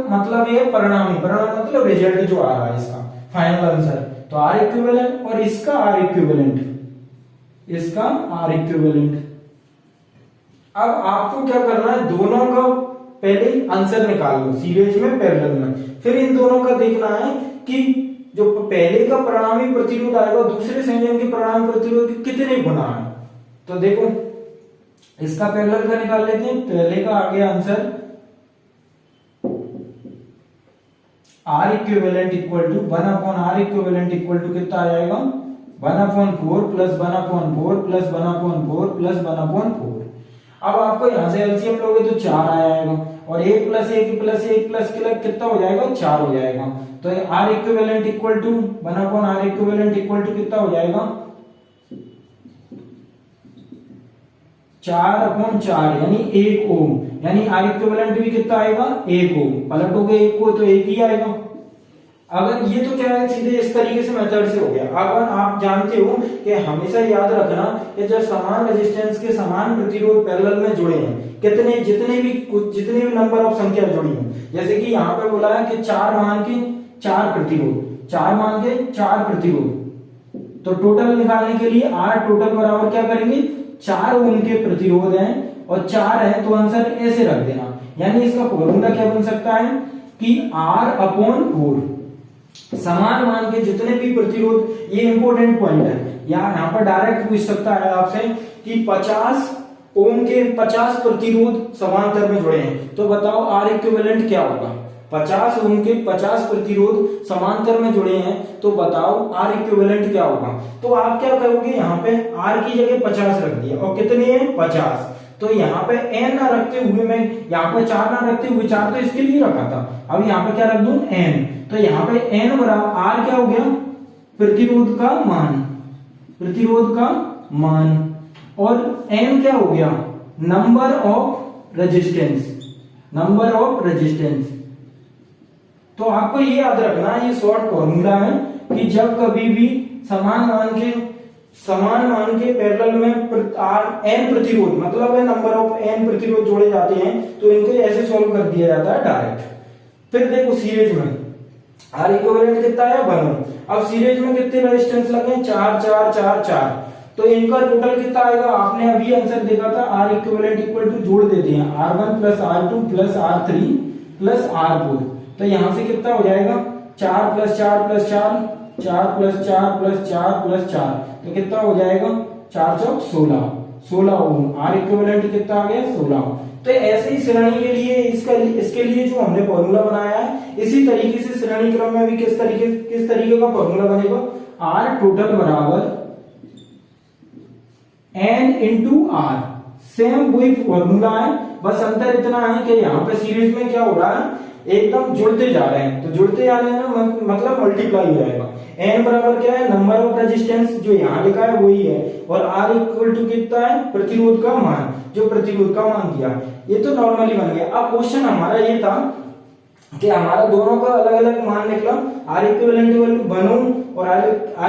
मतलब ये परिणाम मतलब रिजल्ट जो आ रहा है इसका फाइनल आंसर, तो आर इक्विवेलेंट और इसका आर इक्विवेलेंट। अब आपको क्या करना है, दोनों का पहले आंसर निकाल लो सीरीज में पैरेलल में, फिर इन दोनों का देखना है कि जो पहले का परिणामी प्रतिरोध आएगा दूसरे संयोजन के परिणामी प्रतिरोध के कितने गुना है। तो देखो इसका पैरेलल का निकाल लेते हैं। पहले का आ गया answer R equivalent equal to 1/R equivalent equal to कितना आ जाएगा, 1/4 प्लस 1/4 प्लस 1/4 प्लस 1/4। अब आपको यहां से एलसीएम लोगे तो 4 आएगा और 1 प्लस 1 प्लस 1 प्लस कितना हो जाएगा, 4 हो जाएगा। तो R equivalent equal to 1/R equivalent equal to कितना हो जाएगा, 4/4 यानी 1 ओम, यानी R इक्विवेलेंट भी कितना आएगा, 1 ओम। पलटोगे 1 को तो 1 ही आएगा। अगर ये तो क्या है, सीधे इस तरीके से मेथड से हो गया। अगर आप जानते हो कि हमेशा याद रखना कि जब समान रेजिस्टेंस के समान प्रतिरोध पैरेलल में जुड़े हैं, जितने भी नंबर ऑफ संख्या जुड़ी हैं, जैसे कि यहाँ पे बोला है कि 4 मान के 4 प्रतिरोध, तो टोटल निकालने के लिए R टोटल बराबर क्या करेंगे, 4 ओम के प्रतिरोध हैं और 4 है तो आंसर ऐसे रख देना। यानी इसका फॉर्मूला क्या बन सकता है कि R/4 समान मान के जितने भी प्रतिरोध, ये इंपॉर्टेंट पॉइंट है, यहाँ पर डायरेक्ट पूछ सकता है आपसे कि 50 ओम के 50 प्रतिरोध समांतर में जुड़े हैं, तो बताओ R इक्विवेलेंट क्या होगा। 50 ओम के 50 प्रतिरोध समांतर में जुड़े हैं, तो बताओ R इक्विवेलेंट क्या होगा। तो आप क्या करोगे, यहाँ पे R की जगह 50 रख दिया और कितने हैं, 50। तो यहाँ पे n ना रखते हुए मैं यहाँ पे 4 ना रखते हुए, 4 तो इसके लिए रखा था, अब यहाँ पे क्या रख दूं, n। तो यहाँ पे n बराबर R क्या हो गया, प्रतिरोध का मान और n क्या हो गया, नंबर ऑफ रेजिस्टेंस। तो आपको ये याद रखना है, ये शॉर्ट फॉर्मूला है कि जब कभी भी समान मान के पैरेलल में n प्रतिरोध, मतलब है नंबर ऑफ n प्रतिरोध जोड़े जाते हैं, तो इनको ऐसे सॉल्व कर दिया जाता है डायरेक्ट। फिर देखो सीरीज में R इक्विवेलेंट कितना है, 1। अब सीरीज में कितने रेजिस्टेंस लगे, 4। तो इनका टोटल कितना आएगा, आपने अभी आंसर देखा था, R इक्विवेलेंट इक्वल टू जोड़ देते हैं, R1 plus R2 plus R3 plus R4। तो यहां से कितना हो जाएगा, 4 plus 4 plus 4 plus 4 plus 4 plus 4, तो कितना हो जाएगा, 4 चौक 16 ओम। R इक्विवेलेंट कितना आ गया, 16। तो ऐसे ही श्रेणी के लिए इसके लिए जो हमने फॉर्मूला बनाया है, इसी तरीके से श्रेणी क्रम में भी किस तरीके का फॉर्मूला बनेगा, R टोटल बराबर n इंटू R। सेम वही फॉर्मूला है, बस अंतर इतना है कि यहाँ पे सीरीज में क्या हो रहा है, एकदम जुड़ते जा रहे हैं, तो जुड़ते जा रहे हैं ना, मतलब मल्टीप्लाई हो जाएगा। n बराबर क्या है, नंबर ऑफ रेजिस्टेंस, जो यहाँ लिखा है वही है, और R इक्वल टू कितना है, प्रतिरोध का मान, जो प्रतिरोध का मान दिया। ये तो नॉर्मली बन गया। अब क्वेश्चन हमारा ये था कि हमारा दोनों का अलग अलग मान निकला, R इक्विवेलेंट इक्वल टू 1 ओम और R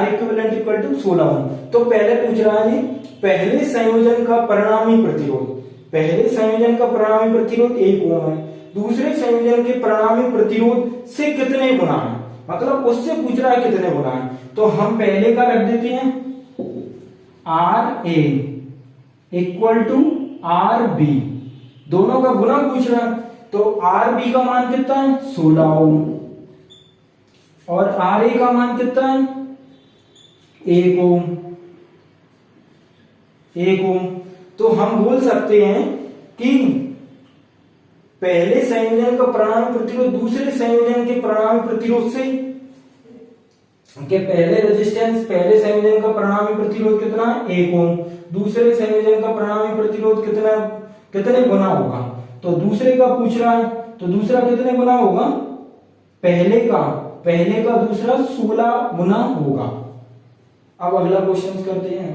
इक्विवेलेंट इक्वल टू 16 ओम। तो पहले पूछ रहा है पहले संयोजन का परिणामी प्रतिरोध 1 ओम है, दूसरे संयोजन के परिणामी प्रतिरोध से कितने गुना है, मतलब उससे पूछ रहा है कितने गुना है, तो हम पहले का रख देते हैं R A equal to R B, दोनों का गुना पूछ रहा है, तो आर बी का मान कितना है 16 ओम और आर ए का मान कितना है 1 ओम, 1 ओम। तो हम बोल सकते हैं कि पहले संयोजन का परिणामी प्रतिरोध दूसरे संयोजन के परिणामी प्रतिरोध से, कि पहले रेजिस्टेंस पहले संयोजन का परिणामी प्रतिरोध कितना है 1 ओम, दूसरे संयोजन का परिणामी प्रतिरोध कितने गुना होगा, तो दूसरे का पूछ रहा है, तो दूसरा कितने गुना होगा, पहले का दूसरा 16 गुना होगा। अब अगला क्वेश्चन करते हैं।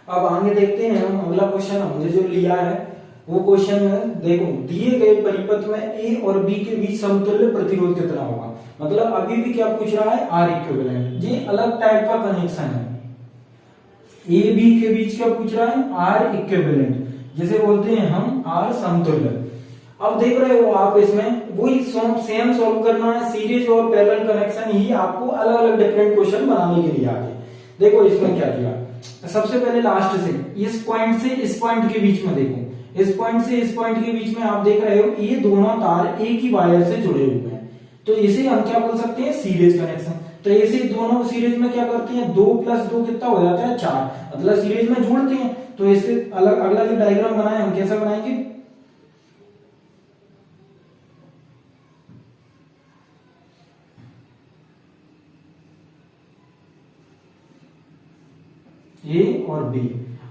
अब आगे देखते हैं हम अगला क्वेश्चन हमने जो लिया है वो क्वेश्चन में देखो, दिए गए परिपथ में ए और बी के बीच समतुल्य प्रतिरोध कितना होगा। मतलब अभी भी क्या पूछ रहा है आर इक्विवेलेंट, ये अलग टाइप का कनेक्शन है। ए बी के बीच क्या पूछ रहा है आर इक्विवेलेंट, जिसे बोलते हैं हम आर समतुल्य। अब देख रहे हो आप, इसमें वही सेम सॉल्व करना है, सीरीज और पैरेलल कनेक्शन ही आपको अलग अलग डिफरेंट क्वेश्चन बनाने के लिए आते। देखो इसमें क्या किया, सबसे पहले लास्ट से इस पॉइंट के बीच में देखो, इस पॉइंट से इस पॉइंट के बीच में आप देख रहे हो ये दोनों तार एक ही वायर से जुड़े हुए हैं, तो इसे हम क्या बोल सकते हैं सीरीज कनेक्शन। तो ऐसे दोनों सीरीज में क्या करते हैं 2 + 2 कितना हो जाता है 4, मतलब सीरीज में जोड़ते हैं। तो इससे अलग अगला जो डायग्राम बनाए हम कैसा बनाएंगे, ए और बी।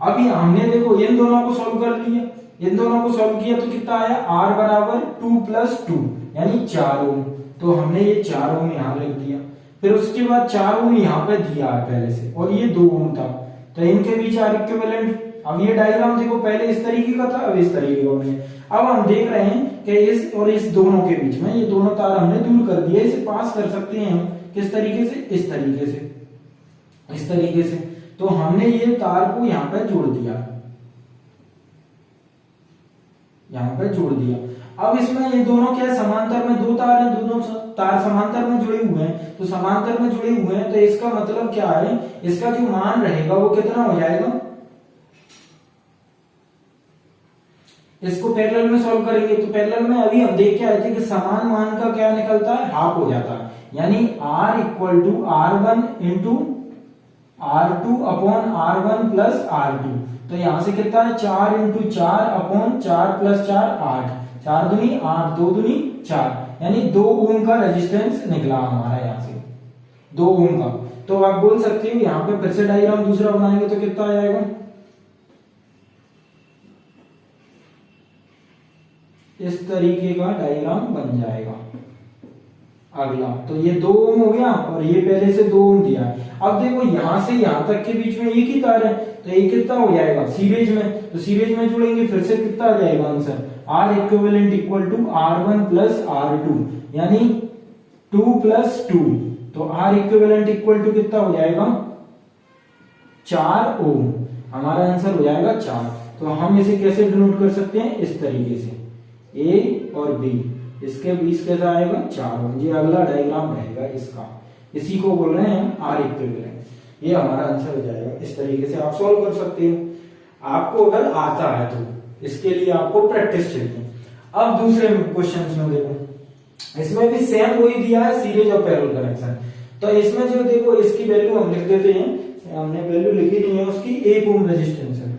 अभी हमने देखो इन दोनों को सॉल्व कर लिया, इन दोनों को सॉल्व किया तो कितना आया R बराबर 2 + 2 यानी 4 ओम। तो हमने ये 4 ओम यहां लिख दिया, फिर उसके बाद 4 ओम यहां पे दिया है पहले से, और ये 2 ओम था, तो इनके बीच आर इक्विवेलेंट। अब ये डायग्राम देखो पहले इस तरीके का था, अब इस तरीके का है। अब हम देख रहे हैं कि इस और इस दोनों के बीच में ये दोनों तार हमने दूर कर दिया, इसे पास कर सकते हैं हम किस तरीके से, इस तरीके से, इस तरीके से। तो हमने ये तार को यहां पर जोड़ दिया, यहां पर जोड़ दिया। अब इसमें ये दोनों क्या समांतर में दो तार हैं, दोनों तार समांतर में जुड़े हुए हैं, तो समांतर में जुड़े हुए हैं तो इसका मतलब क्या है, इसका जो मान रहेगा वो कितना हो जाएगा, इसको पैरेलल में सॉल्व करेंगे तो पैरेलल में अभी हम देख के आए थे कि समान मान का क्या निकलता है, हाफ हो जाता है, यानी R = R1 × R2 / R1 + R2। तो यहां से कितना है 4 × 4 / 4 + 4 8, 4 दूनी 8, 2 दूनी 4, यानी 2 ओम का रेजिस्टेंस निकला हमारा यहां से 2 ओम का। तो आप बोल सकते हो यहां पे फिर से डायग्राम दूसरा बनाएंगे तो कितना आ जाएगा, इस तरीके का डायग्राम बन जाएगा अगला। तो ये 2 ओम हो गया और ये पहले से 2 ओम दिया है। अब देखो यहां से यहां तक के बीच में एक ही तार है, तो ये कितना हो जाएगा सीरीज में, तो सीरीज में जुड़ेंगे फिर से कितना आ जाएगा answer, R equivalent = R1 + R2 यानी 2 + 2। तो R इक्विवेलेंट = कितना हो जाएगा 4 ओम, हमारा आंसर हो जाएगा 4। तो हम इसे कैसे डिनोट कर सकते हैं, इस तरीके से A और B इसके बीच कैसा आएगा 4 ओम। ये अगला डायग्राम रहेगा इसका, इसी को बोल रहे हैं हम R इक्विवेलेंट। ये हमारा आंसर हो जाएगा। इस तरीके से आप सॉल्व कर सकते हो, आपको अगर आता है तो। इसके लिए आपको प्रैक्टिस चाहिए। अब दूसरे क्वेश्चन में देखो, इसमें भी सेम वही दिया है सीरीज और पैरेलल कनेक्शन। तो इसमें जो देखो इसकी वैल्यू हम लिख देते हैं, हमने वैल्यू लिखी नहीं है उसकी, 1 ओम रेजिस्टेंस है,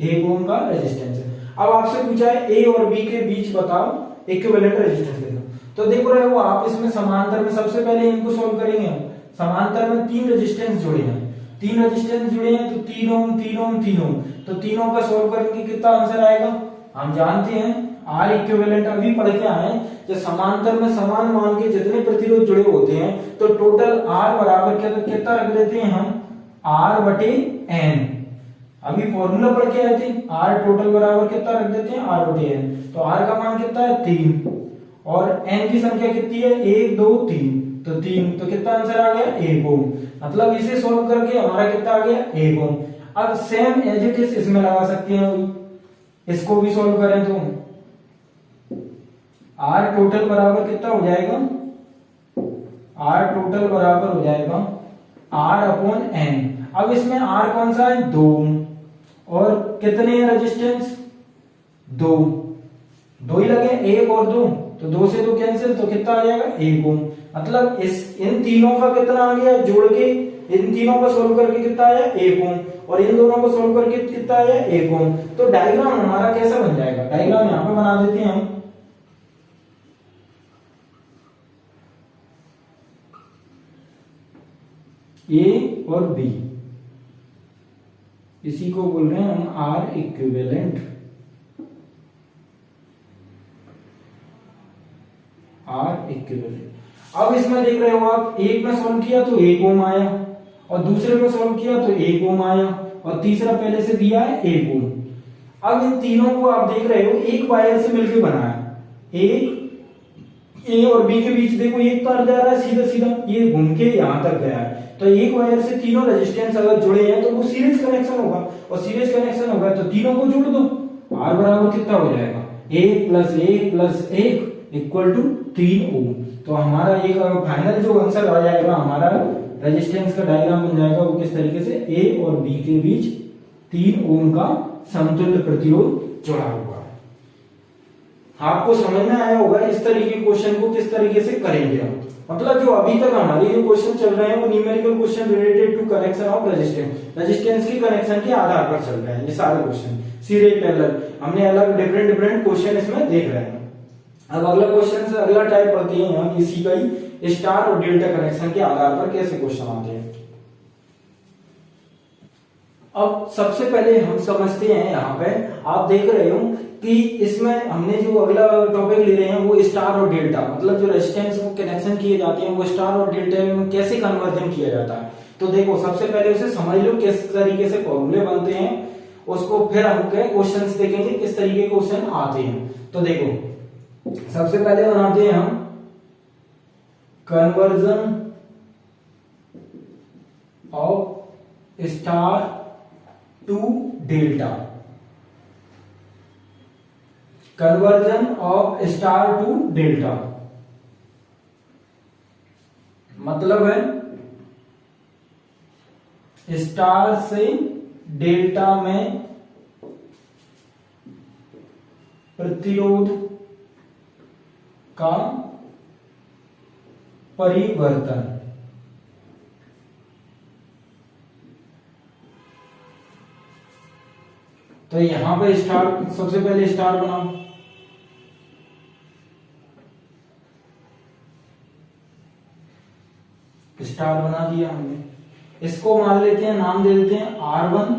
1 ओम का रेजिस्टेंस है। अब आपसे पूछा है ए और बी के बीच बताओ इक्विवेलेंट रेजिस्टेंस कितना। तो देखो रहे हो आप, इसमें समांतर में सबसे पहले इनको सॉल्व करेंगे हम। समांतर में 3 रेजिस्टेंस जुड़े हैं, 3 रेजिस्टेंस जुड़े हैं तो 3 ओम 3 ओम 3 ओम, तो तीनों का सॉल्व करेंगे कितना आंसर आएगा, हम जानते हैं R इक्विवेलेंट अभी पढ़ के आए, जब समांतर में समान मान के जितने प्रतिरोध जुड़े होते हैं तो टोटल R बराबर कितना रख देते हैं हम, R/N। अभी फॉर्मूला पढ़ के आए थे, R टोटल बराबर कितना रख देते हैं R/N। तो R का मान कितना है 3 और N की संख्या कितनी है 1 2 3, तो 3, तो कितना आंसर आ गया 1 ओम। मतलब इसे सॉल्व करके हमारा कितना आ गया 1 ओम। अब सेम एज इट इज इसमें लगा सकते हैं वही, इसको भी सॉल्व करें तो आर टोटल बराबर कितना हो जाएगा, आर टोटल बराबर हो जाएगा आर अपॉन एन। अब इसमें आर कौन सा है, 2, और कितने हैं रेजिस्टेंस, 2 ही लगे, 1 और 2, तो 2 से 2 कैंसिल, तो कितना आ जाएगा 1 ओम। मतलब इस इन तीनों का कितना आ गया जोड़ के, इन तीनों को सोल्व करके कितना आया 1 ओम, और इन दोनों को सोल्व करके कितना आया 1 ओम। तो डायग्राम हमारा कैसा बन जाएगा, डायग्राम यहां पे बना देते हैं हम। ए और बी, इसी को बोल रहे हैं हम आर इक्विवेलेंट, आर इक्विवेलेंट। अब इसमें देख रहे हो आप, एक में सॉल्व किया तो 1 ओम आया, और दूसरे में सॉल्व किया तो 1 ओम आया, और तीसरा पहले से दिया है 1 ओम। अब इन तीनों को आप देख रहे हो एक वायर से मिलकर बना है, एक ए और बी के बीच देखो एक तार जा रहा है सीधा सीधा, ये घूम के यहां तक गया है, तो एक वायर से तीनों रेजिस्टेंस अगर जुड़े हैं तो वो सीरीज कनेक्शन होगा, और सीरीज कनेक्शन होगा तो तीनों को जोड़ दो, आर बराबर कितना हो जाएगा 1 + 1 + 1 = 3 ओम। तो हमारा एक फाइनल जो आंसर आ जाएगा हमारा रेजिस्टेंस का डायग्राम बन जाएगा वो किस तरीके से, ए और बी के बीच 3 ओम का समतुल्य प्रतिरोध जुड़ा हुआ है। आपको समझ में आया होगा इस तरीके के क्वेश्चन को किस तरीके से करेंगे हम। मतलब जो अभी तक हमारे जो क्वेश्चन चल रहे हैं वो numerical question related to connection of resistance की कनेक्शन के आधार पर चल रहे हैं ये सारे क्वेश्चन, सीरीज पैरेलल, हमने अलग डिफरेंट क्वेश्चन इसमें देख रहे हैं। अब अगला क्वेश्चन से अगला टाइप पढ़ते हैं हम इसी का ही, स्टार और डेल्टा कनेक्शन के आधार पर कैसे क्वेश्चन आते हैं। अब सबसे पहले हम समझते हैं, यहाँ पे आप देख रहे हो कि इसमें हमने जो अगला टॉपिक ले रहे हैं वो स्टार और डेल्टा, मतलब जो रेजिस्टेंस को कनेक्शन किए जाते हैं वो स्टार और डेल्टा में कैसे कन्वर्जन किया जाता है। तो देखो सबसे पहले उसे समझ लो किस तरीके से फॉर्मूले बनते हैं, उसको फिर हम क्वेश्चन देखेंगे किस तरीके के क्वेश्चन आते हैं। तो देखो सबसे पहले बनाते हैं हम conversion of star to delta, conversion of star to delta मतलब है स्टार से डेल्टा में प्रतिरोध का परिवर्तन। तो यहां पे स्टार, सबसे पहले स्टार बनाओ, स्टार बना दिया हमने, इसको मान लेते हैं, नाम दे देते हैं R1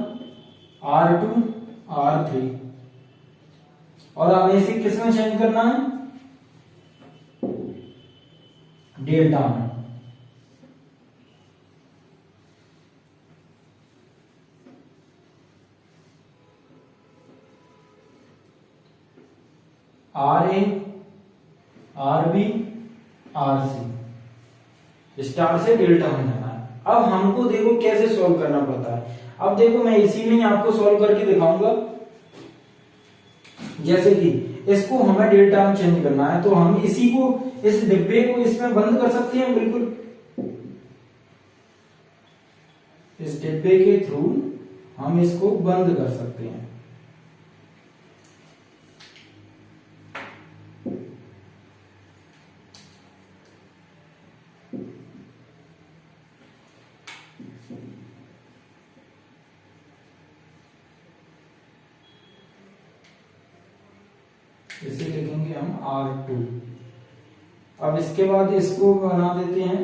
R2 R3, और हमें इसे किसमें चेंज करना है, डेल्टा में। RA RB RC, स्टार से डेल्टा में जाना है। अब हमको देखो कैसे सॉल्व करना पड़ता है। अब देखो मैं इसी में आपको सॉल्व करके दिखाऊंगा, जैसे कि इसको हमें डेल्टा में चेंज करना है, तो हम इसी को, इस डिब्बे को इसमें बंद कर सकते हैं, बिल्कुल इस डिब्बे के थ्रू हम इसको बंद कर सकते हैं। इसे लिखेंगे हम R2। अब इसके बाद इसको बना देते हैं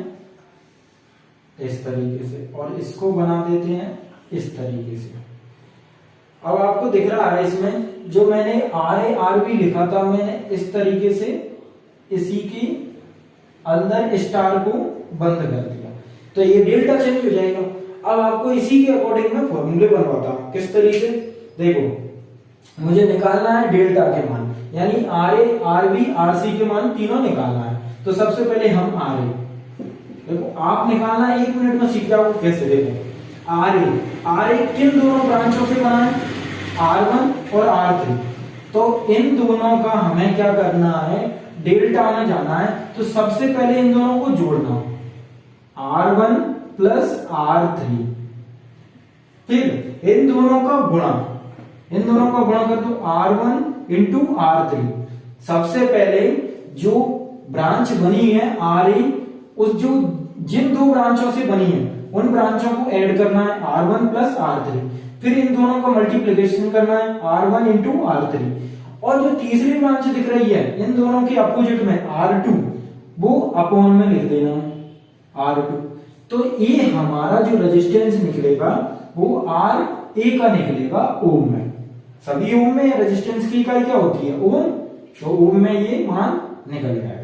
इस तरीके से, और इसको बना देते हैं इस तरीके से। अब आपको दिख रहा है इसमें जो मैंने RA RB लिखा था, मैंने इस तरीके से इसी के अंदर स्टार को बंद कर दिया, तो ये डेल्टा चेंज हो जाएगा। अब आपको इसी के अकॉर्डिंग मैं फॉर्मूले बनवाता हूं, किस तरीके, देखो मुझे निकालना है डेल्टा के मान, यानी RA RB RC के मान तीनों निकालना है। तो सबसे पहले हम RA, देखो आप निकालना 1 मिनट में सीख जाओ कैसे। देखो आर ए किन दोनों ब्रांचों से बना है, R1 और R3। तो इन दोनों का हमें क्या करना है, डेल्टा में जाना है। तो सबसे पहले इन दोनों को जोड़ना, R1 प्लस R3, फिर इन दोनों का गुणा, इन दोनों का गुणा कर दो, R1 इंटू R3। सबसे पहले जो ब्रांच बनी है RA, उस जो जिन दो ब्रांचों से बनी है उन ब्रांचों को ऐड करना है, R1 प्लस R3, फिर इन दोनों का मल्टीप्लिकेशन करना है, R1 इंटू R3। और जो तीसरी ब्रांच दिख रही है इन दोनों के अपोजिट में R2, वो अपॉन में लिख देना है R2। तो ये हमारा जो रेजिस्टेंस निकलेगा वो RA का निकलेगा ओम में। सभी ओम में रेजिस्टेंस की इकाई क्या होती है, ओम। तो ओम में ये मान निकल जाएगा।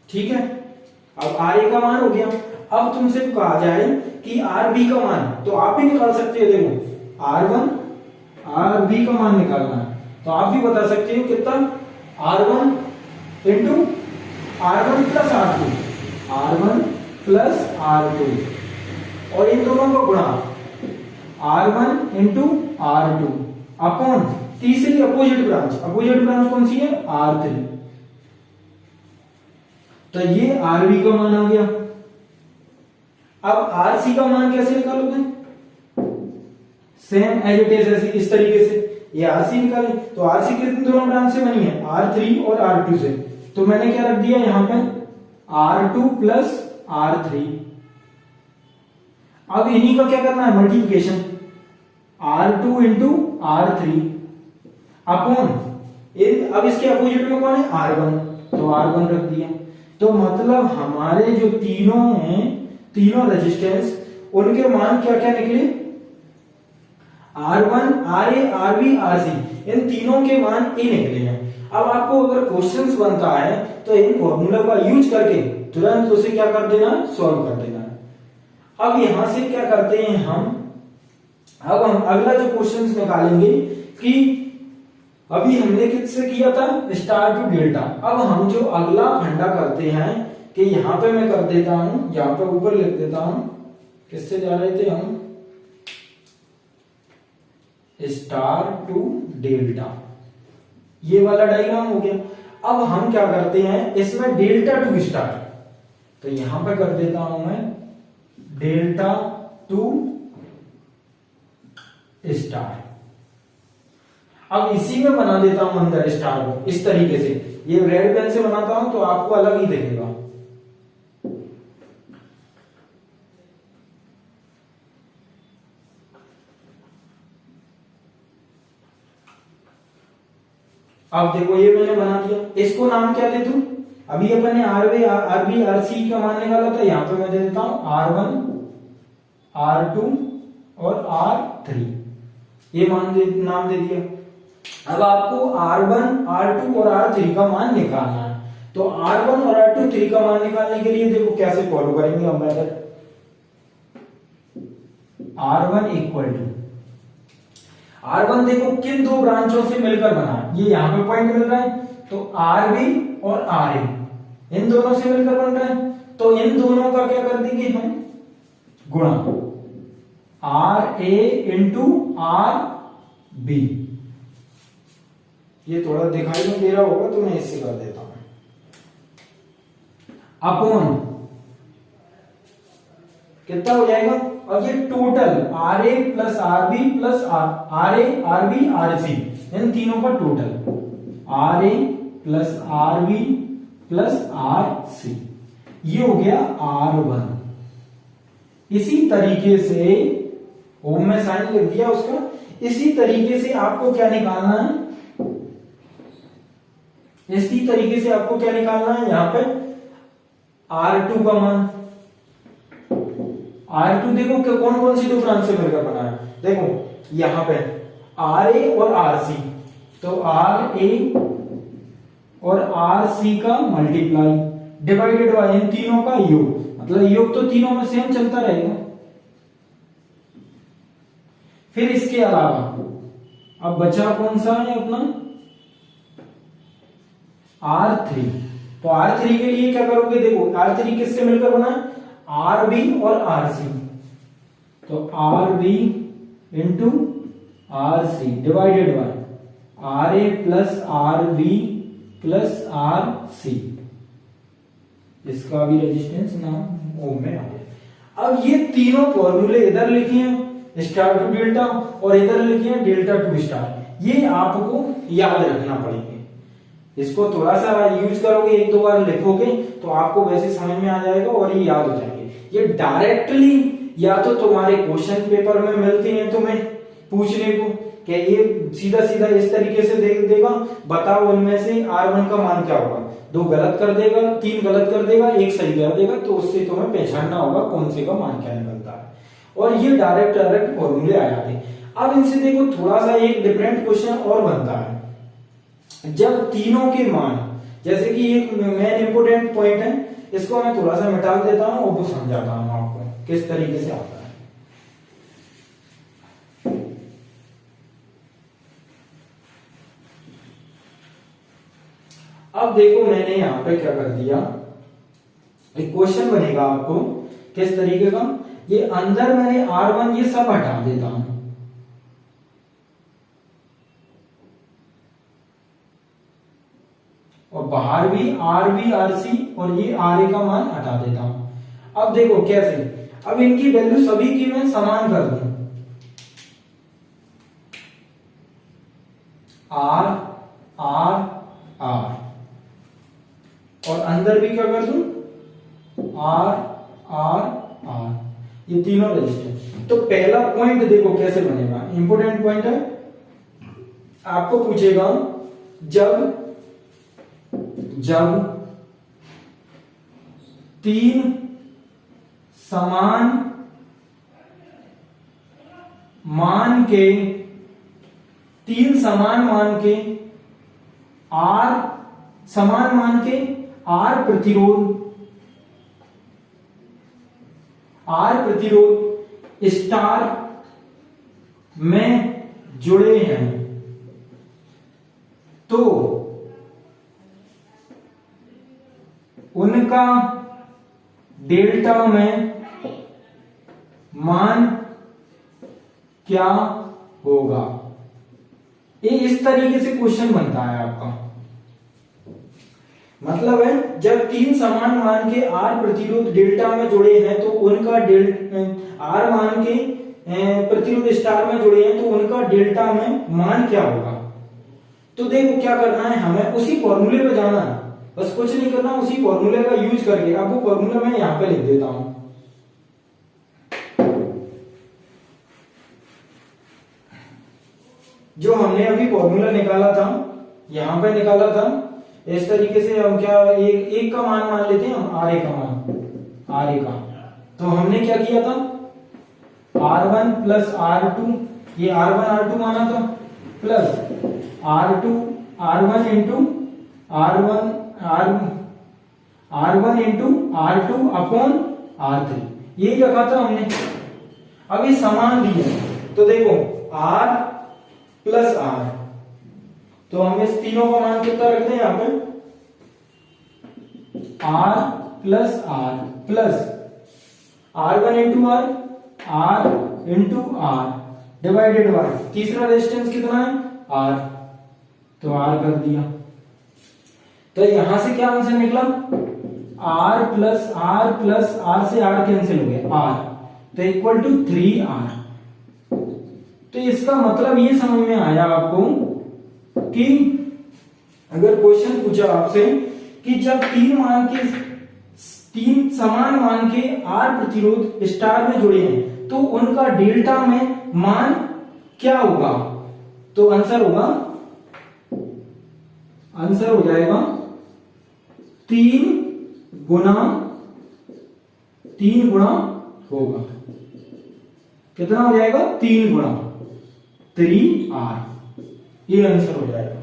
ठीक है, अब RA का मान हो गया। अब तुमसे कहा जाए कि RB का मान, तो आप भी निकाल सकते हो। देखो R1 RB का मान निकालना है, तो आप भी बता सकते हो कितना, R1 into R1 plus R2, R1 plus R2, और इन दोनों का गुणा R1 इंटू R2 अपॉन तीसरी अपोजिट ब्रांच कौन सी है, R3। तो ये RB का मान आ गया। अब RC का मान कैसे निकालोगे, सेम एज इट इज, इस तरीके से ये RC निकाले। तो RC कितने दोनों ब्रांच से बनी है, R3 और R2 से। तो मैंने क्या रख दिया यहां पे, R2 प्लस R3। अब इन्हीं का क्या करना है, multiplication, R2 into R3 upon, अब इसके अपोजिट में कौन है, R1, तो R1 रख दिया। तो मतलब हमारे जो तीनों हैं, तीनों रेजिस्टेंस, उनके मान क्या क्या निकले, R1 RA RB RC, इन तीनों के मान ए निकले हैं। अब आपको अगर क्वेश्चंस बनता है तो इन फॉर्मूला का यूज करके तुरंत उसे क्या कर देना, सॉल्व कर देना। अब यहां से क्या करते हैं अब हम अगला जो क्वेश्चंस निकालेंगे कि अभी हमने किससे किया था, स्टार टू डेल्टा। अब हम जो अगला फंडा करते हैं कि यहां पे मैं कर देता हूं, यहां पे ऊपर लिख देता हूं, किससे जा रहे थे हम, स्टार टू डेल्टा, ये वाला डायग्राम हो गया। अब हम क्या करते हैं, इसमें डेल्टा टू स्टार, तो यहां पे कर देता हूं मैं डेल्टा टू स्टार। अब इसी में बना देता हूं अंदर स्टार को, इस तरीके से। ये रेड पेन से बनाता हूं तो आपको अलग ही दिखेगा। अब देखो ये मैंने बना दिया, इसको नाम क्या दे दूं, अभी अपन ने RB RC का मान निकाला था, यहां पे मैं दे देता हूं R1 R2 और R3, ये नाम दे दिया। अब आपको R1 R2 और R3 का मान निकालना है। तो R1 और R2 का मान निकालने के लिए देखो कैसे फॉलो करेंगे हम method, R1 equal to, R1 देखो किन दो ब्रांचों से मिलकर बना है, ये यहां पे पॉइंट मिल रहा है, तो RB और RA इन दोनों से मिलकर बन रहा है। तो इन दोनों का क्या कर देंगे हम, गुणा, RA इंटू RB। ये थोड़ा दिखाई नहीं दे रहा होगा तो मैं इससे कर देता हूं, अपॉन कितना हो जाएगा, अब ये total RA plus RB plus RA RB RC, इन तीनों का total RA plus RB plus RC, ये हो गया R1। इसी तरीके से ओम में साइन लिख दिया उसका। इसी तरीके से आपको क्या निकालना है, इसी तरीके से आपको क्या निकालना है, यहां पे R2 का मान। R2 देखो कि कौन कौन सी दो ब्रांच से मिलकर बना है, देखो यहां पे RA और RC, तो RA और RC का मल्टीप्लाई डिवाइडेड बाय इन तीनों का योग, मतलब योग तो तीनों में सेम चलता रहेगा। फिर इसके अलावा अब बचा कौन सा है अपना, R3, तो R3 के लिए क्या करोगे, देखो R3 किससे मिलकर बना है, RB और RC, तो RB into RC divided by RA plus RB plus RC, इसका भी रेजिस्टेंस नाम ओम में आ गया। अब ये तीनों फॉर्मूले इधर लिखे हैं स्टार टू डेल्टा और इधर लिखे हैं डेल्टा टू स्टार, ये आपको याद रखना पड़ेंगे। इसको थोड़ा सा यूज करोगे, एक दो बार लिखोगे तो आपको वैसे समझ में आ जाएगा और ये याद हो जाएंगे। ये डायरेक्टली या तो तुम्हारे क्वेश्चन पेपर में मिलते हैं तुम्हें पूछने को कि ये सीधा सीधा इस तरीके से देगा, बताओ उनमें से R1 का मान क्या होगा, 2 गलत कर देगा, 3 गलत कर देगा, 1 सही कर देगा, तो उससे तुम्हें पहचानना होगा कौन से का मान क्या निकलता है। और ये डायरेक्ट फॉर्मूले आ जाते हैं। अब इनसे देखो थोड़ा सा एक डिफरेंट क्वेश्चन और बनता है, जब तीनों के मान, जैसे कि एक मेन इंपोर्टेंट पॉइंट है, इसको मैं थोड़ा सा मिटा देता हूं और वो समझाता हूं आपको किस तरीके से आता है। अब देखो मैंने यहां पे क्या कर दिया, एक क्वेश्चन बनेगा आपको किस तरीके का, ये अंदर मैंने R1 ये सब हटा देता हूं, और बाहर भी RB RC और ये RA का मान हटा देता हूं। अब देखो कैसे, अब इनकी वैल्यू सभी की मैं समान कर दूं, R R R, और अंदर भी क्या कर दूं, R R R, ये तीनों रजिस्टर। तो पहला पॉइंट देखो कैसे बनेगा, इंपोर्टेंट पॉइंट है, आपको पूछेगा जब तीन समान मान के R प्रतिरोध स्टार में जुड़े हैं, तो उनका डेल्टा में मान क्या होगा। ये इस तरीके से क्वेश्चन बनता है आपका, मतलब है जब तीन समान मान के R प्रतिरोध डेल्टा में जुड़े हैं तो उनका R मान के प्रतिरोध स्टार में जुड़े हैं तो उनका डेल्टा में मान क्या होगा। तो देखो क्या करना है, हमें उसी फॉर्मूले पे जाना है, बस कुछ नहीं करना, उसी फॉर्मूले का यूज करके। अब वो फॉर्मूला मैं यहां पे लिख देता हूं, जो हमने अभी फॉर्मूला निकाला था, यहां पे निकाला था इस तरीके से। हम क्या एक का मान लेते हैं हम, RA का मान, RA का, तो हमने क्या किया था, R1 प्लस R2, ये R1 R2 माना था, plus R1 into R2 upon R3, यही रखा था हमने। अब ये समान भी है, तो देखो R प्लस R, तो हम इस तीनों का मान कितना रखते हैं यहाँ पे, R plus R plus R1 into R into R divided by तीसरा रेजिस्टेंस कितना है, R, तो R कर दिया। तो यहां से क्या आंसर निकला, R प्लस R से R कैंसिल हो गया, R, तो इक्वल टू 3R। तो इसका मतलब ये समझ में आया आपको कि अगर क्वेश्चन पूछा आपसे कि जब तीन समान मान के R प्रतिरोध स्टार में जुड़े हैं तो उनका डेल्टा में मान क्या होगा, तो आंसर हो जाएगा 3 गुना होगा, कितना हो जाएगा, 3 गुना 3R, ये आंसर हो जाएगा।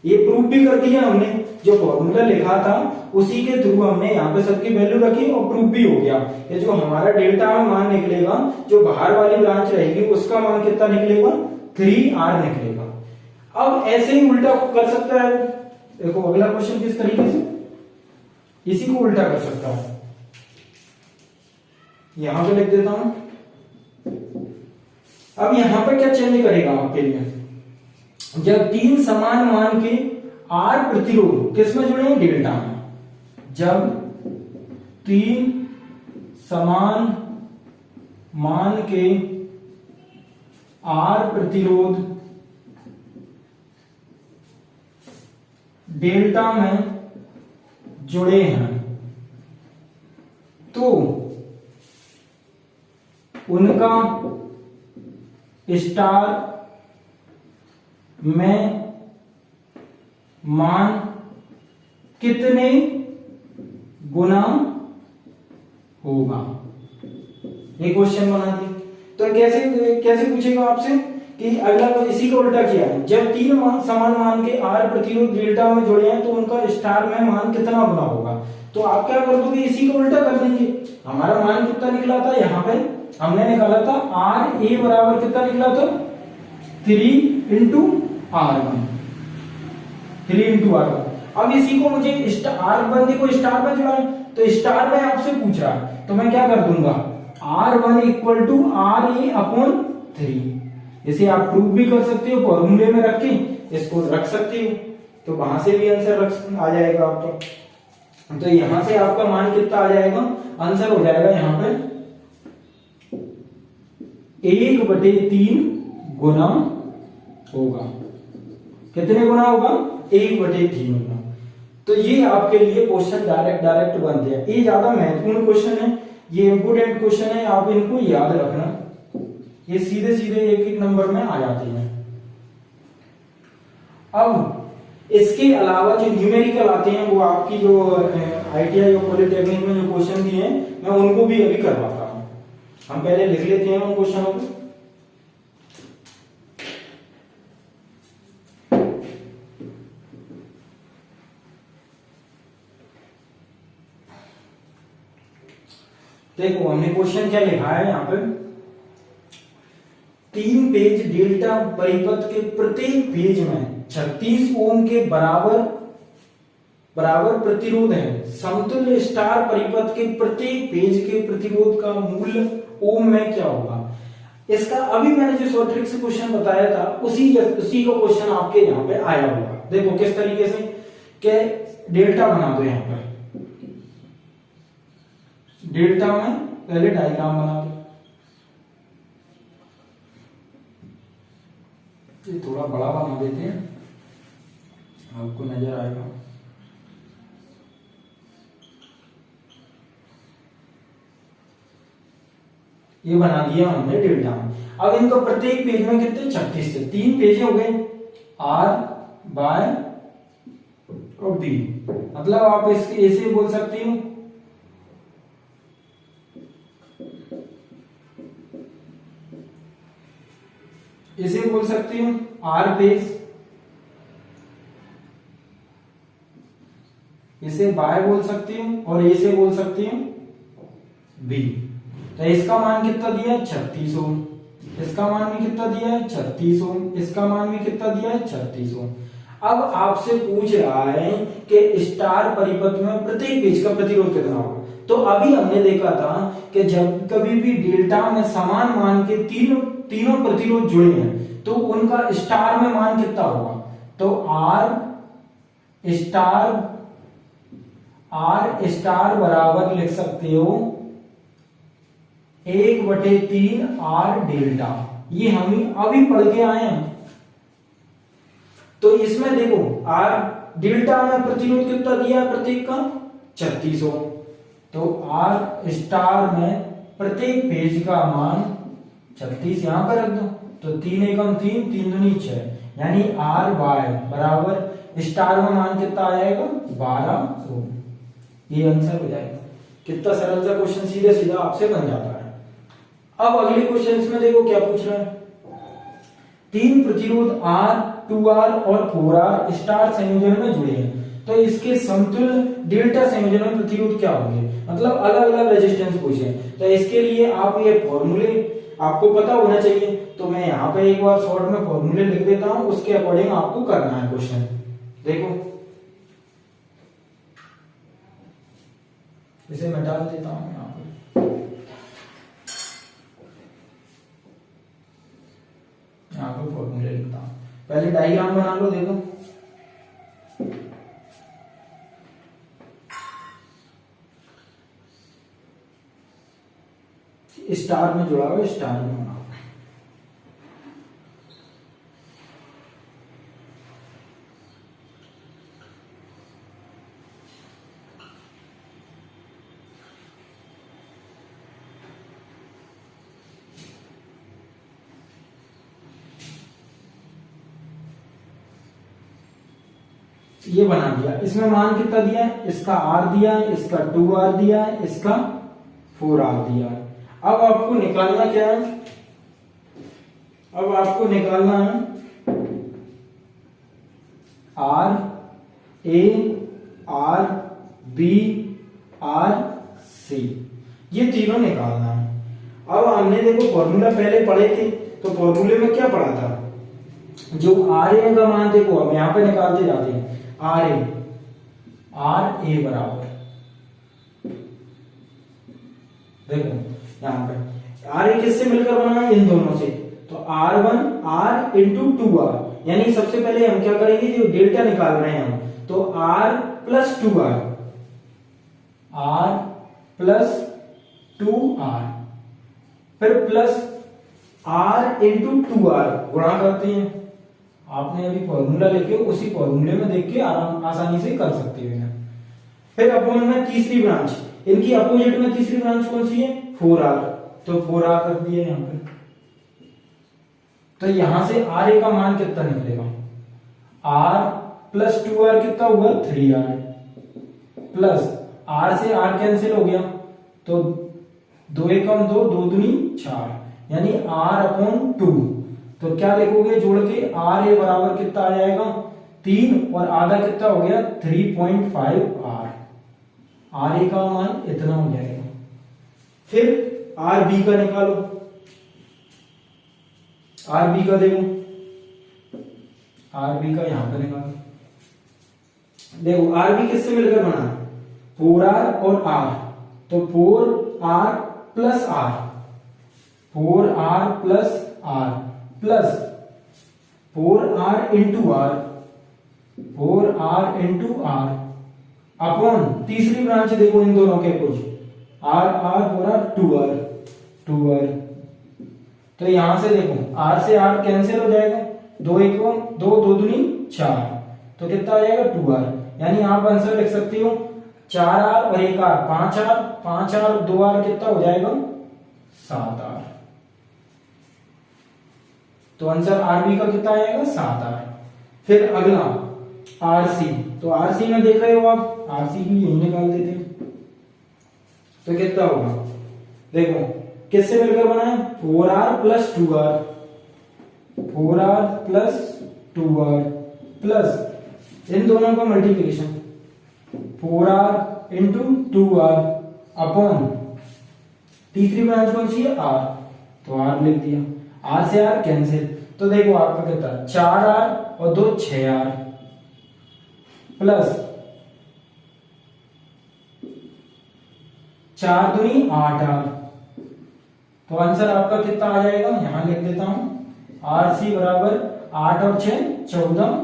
ये प्रूफ भी कर दिया हमने, जो फॉर्मूला लिखा था उसी के थ्रू हमने यहाँ पे सबकी वैल्यू रखी और प्रूफ भी हो गया। ये जो हमारा डेल्टा में मान निकलेगा, जो बाहर वाली ब्रांच रहेगी उसका मान कितना निकलेगा, 3R निकलेगा। अब ऐसे ही उल्टा कर सकता है, देखो अगला क्वेश्चन किस तरीके से, इसी को उल्टा कर सकता हूं, यहां पे लिख देता हूं। अब यहां पे क्या चेंज करेगा आपके लिए, जब 3 समान मान के आर प्रतिरोध किस में जुड़े हैं, डेल्टा में। जब 3 समान मान के आर प्रतिरोध डेल्टा में जुड़े हैं तो उनका स्टार में मान कितने गुना होगा, ये क्वेश्चन बना दी। तो कैसे कैसे पूछेगा आपसे कि अगला इसी को उल्टा किया है, जब 3 समान मान के आर प्रतिरोध डेल्टा में जुड़े हैं तो उनका स्टार में मान कितना गुना होगा। तो आप क्या कर दोगे, इसी को उल्टा कर देंगे। हमारा मान कितना निकला था, यहाँ पे हमने निकाला था आर ए बराबर कितना निकला था, 3 इंटू R1, 3 इंटू R1। अब इसी को मुझे आर बंदी को स्टार में जुड़ा है, तो स्टार में आपसे पूछ रहा है तो मैं क्या कर दूंगा, R1 equal to R A upon 3। इसे आप प्रूव भी कर सकते हो, फॉर्मूले में रख के इसको रख सकते हो, तो वहां से भी आंसर आ जाएगा आपका। तो यहां से आपका मान कितना आ जाएगा, आंसर हो जाएगा यहाँ पे 1/3 गुना होगा। कितने गुना होगा, 1/3 गुना। तो ये आपके लिए क्वेश्चन डायरेक्ट बनते हैं। ये ज्यादा महत्वपूर्ण क्वेश्चन है, ये इंपोर्टेंट क्वेश्चन है, आप इनको याद रखना। ये सीधे सीधे एक नंबर में आ जाते हैं। अब इसके अलावा जो न्यूमेरिकल आते हैं वो आपकी जो ITI और पॉलिटेक्निक में जो क्वेश्चन दिए हैं मैं उनको भी अभी करवाता हूं। हम पहले लिख लेते हैं उन क्वेश्चनों को। देखो हमने क्वेश्चन क्या लिखा है यहाँ पे, 3 पेज डेल्टा परिपथ के प्रत्येक पेज में 36 ओम के बराबर प्रतिरोध है। समतुल्य स्टार परिपथ के प्रत्येक पेज के प्रतिरोध का मूल्य ओम में क्या होगा। इसका अभी मैंने जो शॉर्ट ट्रिक से क्वेश्चन बताया था उसी का क्वेश्चन आपके यहाँ पे आया होगा। देखो किस तरीके से के डेल्टा बना दो, यहाँ पर डेल्टा में पहले डायग्राम बना दो। ये थोड़ा बड़ा बना देते हैं, आपको नजर आएगा। ये बना दिया हमने डेल्टा में। अब इनका प्रत्येक पेज में कितने, 36 से 3 पेज हो गए, R बाय और B। मतलब आप इसके ऐसे बोल सकते हो, इसे बोल सकती हूं R पेज, इसे बाय बोल सकती हूं और इसे बोल सकती हूं B। तो इसका मान कितना दिया है, 36 ओम। इसका मान भी कितना दिया है, 36 ओम। इसका मान भी कितना दिया है, 36 ओम। अब आपसे पूछ रहा है कि स्टार परिपथ में प्रत्येक पेज का प्रतिरोध कितना होगा। तो अभी हमने देखा था कि जब कभी भी डेल्टा में समान मान के तीनों प्रतिरोध जुड़े हैं तो उनका स्टार में मान कितना होगा। तो R स्टार बराबर लिख सकते हो 1/3 R डेल्टा। ये हम अभी पढ़ के आए हैं। तो इसमें देखो R डेल्टा में प्रतिरोध कितना दिया है प्रत्येक का, 36 ओम। तो R स्टार में प्रत्येक पेज का मान 36 यहां पर रख दो, तो 3 एकम 3, 3 दूनी 6, यानी R बाय बराबर स्टार में मान कितना आ जाएगा, 12 ओम। ये आंसर हो जाएगा। कितना सरल सा क्वेश्चन सीधे सीधा आपसे बन जाता है। अब अगले क्वेश्चन में देखो क्या पूछ रहा है, 3 प्रतिरोध R, 2R और 4R स्टार संयोजन में जुड़े हैं तो इसके समतुल्य डेल्टा संयोजन में प्रतिरोध क्या होंगे। मतलब अलग अलग रेजिस्टेंस पूछे, तो इसके लिए आप ये फॉर्मूले आपको पता होना चाहिए। तो मैं यहाँ पे एक बार शॉर्ट में फॉर्मूले लिख देता हूं, उसके अकॉर्डिंग आपको करना है क्वेश्चन। देखो इसे मिटा देता हूं यहाँ पे। यहाँ पे फॉर्मूले लिखता हूं, पहले डायग्राम बना लो। देखो स्टार में जुड़ा हुआ, स्टार में बनाओ। ये बना दिया। इसमें मान कितना दिया है, इसका r दिया है, इसका 2r दिया है, इसका 4r दिया है। अब आपको निकालना क्या है, अब आपको निकालना है r a r b r c, ये तीनों निकालना है। अब हमने देखो फॉर्मूला पहले पढ़े थे, तो फॉर्मूले में क्या पढ़ा था, जो आर ए का मान देखो अब यहां पे निकालते जाते हैं। आर ए बराबर, देखो यहां पे आर ए किससे मिलकर बना है, इन दोनों से। तो R1 R इंटू 2R, यानी सबसे पहले हम क्या करेंगे, जो डेल्टा निकाल रहे हैं हम, तो R plus 2R, R plus 2R, फिर प्लस R इंटू 2R गुणा करते हैं। आपने अभी फॉर्मूला लेके उसी फॉर्मूले में देख के आसानी से कर सकते हो। फिर अपोन में तीसरी ब्रांच, इनकी अपोजिट में तीसरी ब्रांच कौन सी है, 4R, तो 4R कर दिया यहां पे। तो यहां से आर ए का मान कितना निकलेगा, R प्लस 2R कितना हुआ, 3R, प्लस R से R कैंसिल हो गया, तो 2 एकम 2, 2 दूनी 4, यानी R अपॉन 2। तो क्या लिखोगे जोड़ के, R ए बराबर कितना आ जाएगा, 3, और आधा कितना हो गया, 3.5R। आर ए का मान इतना हो जाएगा। फिर आर बी का निकालो, आर बी का देखो, आर बी का यहां पर निकालो। देखो आर बी किससे मिलकर बना है, 4R और R, तो 4R plus R, 4R plus R, plus 4R into R, 4R into R, upon तीसरी ब्रांच देखो इन दोनों के कुछ, R R 4R 2R 2R। तो यहां से देखो R से R कैंसिल हो जाएगा, 2 1 2, 2 दूनी 4, तो कितना आ जाएगा, 2R। यानी आप आंसर लिख सकते हो 4R और 1R 5R, 5R 2R कितना हो जाएगा, 7R। तो आंसर आरबी का कितना आएगा, 7R। फिर अगला आरसी, तो आरसी में देख रहे हो आप, आरसी भी यही निकाल देते हैं। तो कितना होगा, देखो किससे मिलकर बना है, 4R plus 2R, 4R plus 2R, plus इन दोनों का multiplication 4R into 2R upon तीसरी ब्रांच कौन सी है, R, तो R लिख दिया। R से R कैंसिल, तो देखो आपका कितना, 4R और 2 6R, प्लस 4 दूनी 8R। तो आंसर आपका कितना आ जाएगा, यहां लिख देता हूं, RC बराबर 8 और 6 14R।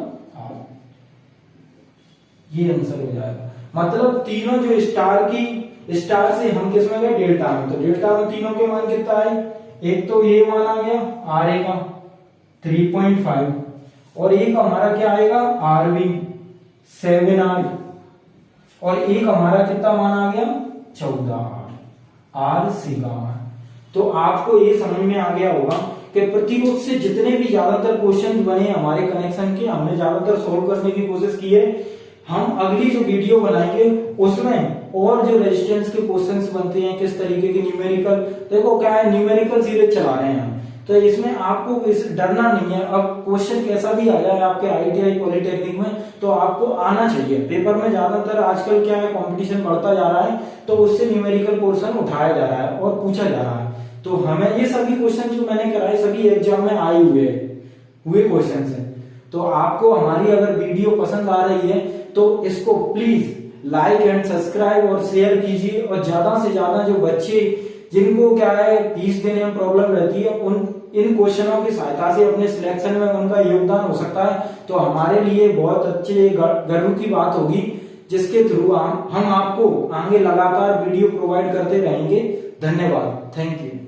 ये आंसर हो जाएगा। मतलब तीनों जो स्टार से हम किस में गए, डेल्टा में, तो डेल्टा में तीनों के मान कितना है, एक तो ये मान आ गया आर ए का 3.5, और एक हमारा क्या आएगा, आर बी 7R, और एक हमारा कितना मान आ गया, 14R, आर सी का मान। तो आपको ये समझ में आ गया होगा कि प्रतिरोध से जितने भी ज्यादातर क्वेश्चन बने हमारे कनेक्शन के, हमने ज्यादातर सोल्व करने की कोशिश की है। हम अगली जो वीडियो बनाएंगे उसमें और जो रेजिस्टेंस के क्वेश्चंस बनते हैं, किस तरीके के न्यूमेरिकल, देखो क्या है, न्यूमेरिकल सीरीज चला रहे हैं हम, तो इसमें आपको इस डरना नहीं है। अब क्वेश्चन कैसा भी आ जाए आपके आईटीआई पॉलिटेक्निक में, तो आपको आना चाहिए। पेपर में ज्यादातर आजकल क्या है, कंपटीशन बढ़ता जा रहा है, तो उससे न्यूमेरिकल पोर्शन उठाया जा रहा है और पूछा जा रहा है। तो हमें ये सभी क्वेश्चन जो मैंने कराए सभी एग्जाम में आए हुए क्वेश्चन है। तो आपको हमारी अगर वीडियो पसंद आ रही है तो इसको प्लीज लाइक एंड सब्सक्राइब और शेयर कीजिए, और ज्यादा से ज्यादा जो बच्चे जिनको क्या है फीस देने में प्रॉब्लम रहती है उन इन क्वेश्चनों की सहायता से अपने सिलेक्शन में उनका योगदान हो सकता है, तो हमारे लिए बहुत अच्छे गर्व की बात होगी, जिसके थ्रू हम आपको आगे लगातार वीडियो प्रोवाइड करते रहेंगे। धन्यवाद, थैंक यू।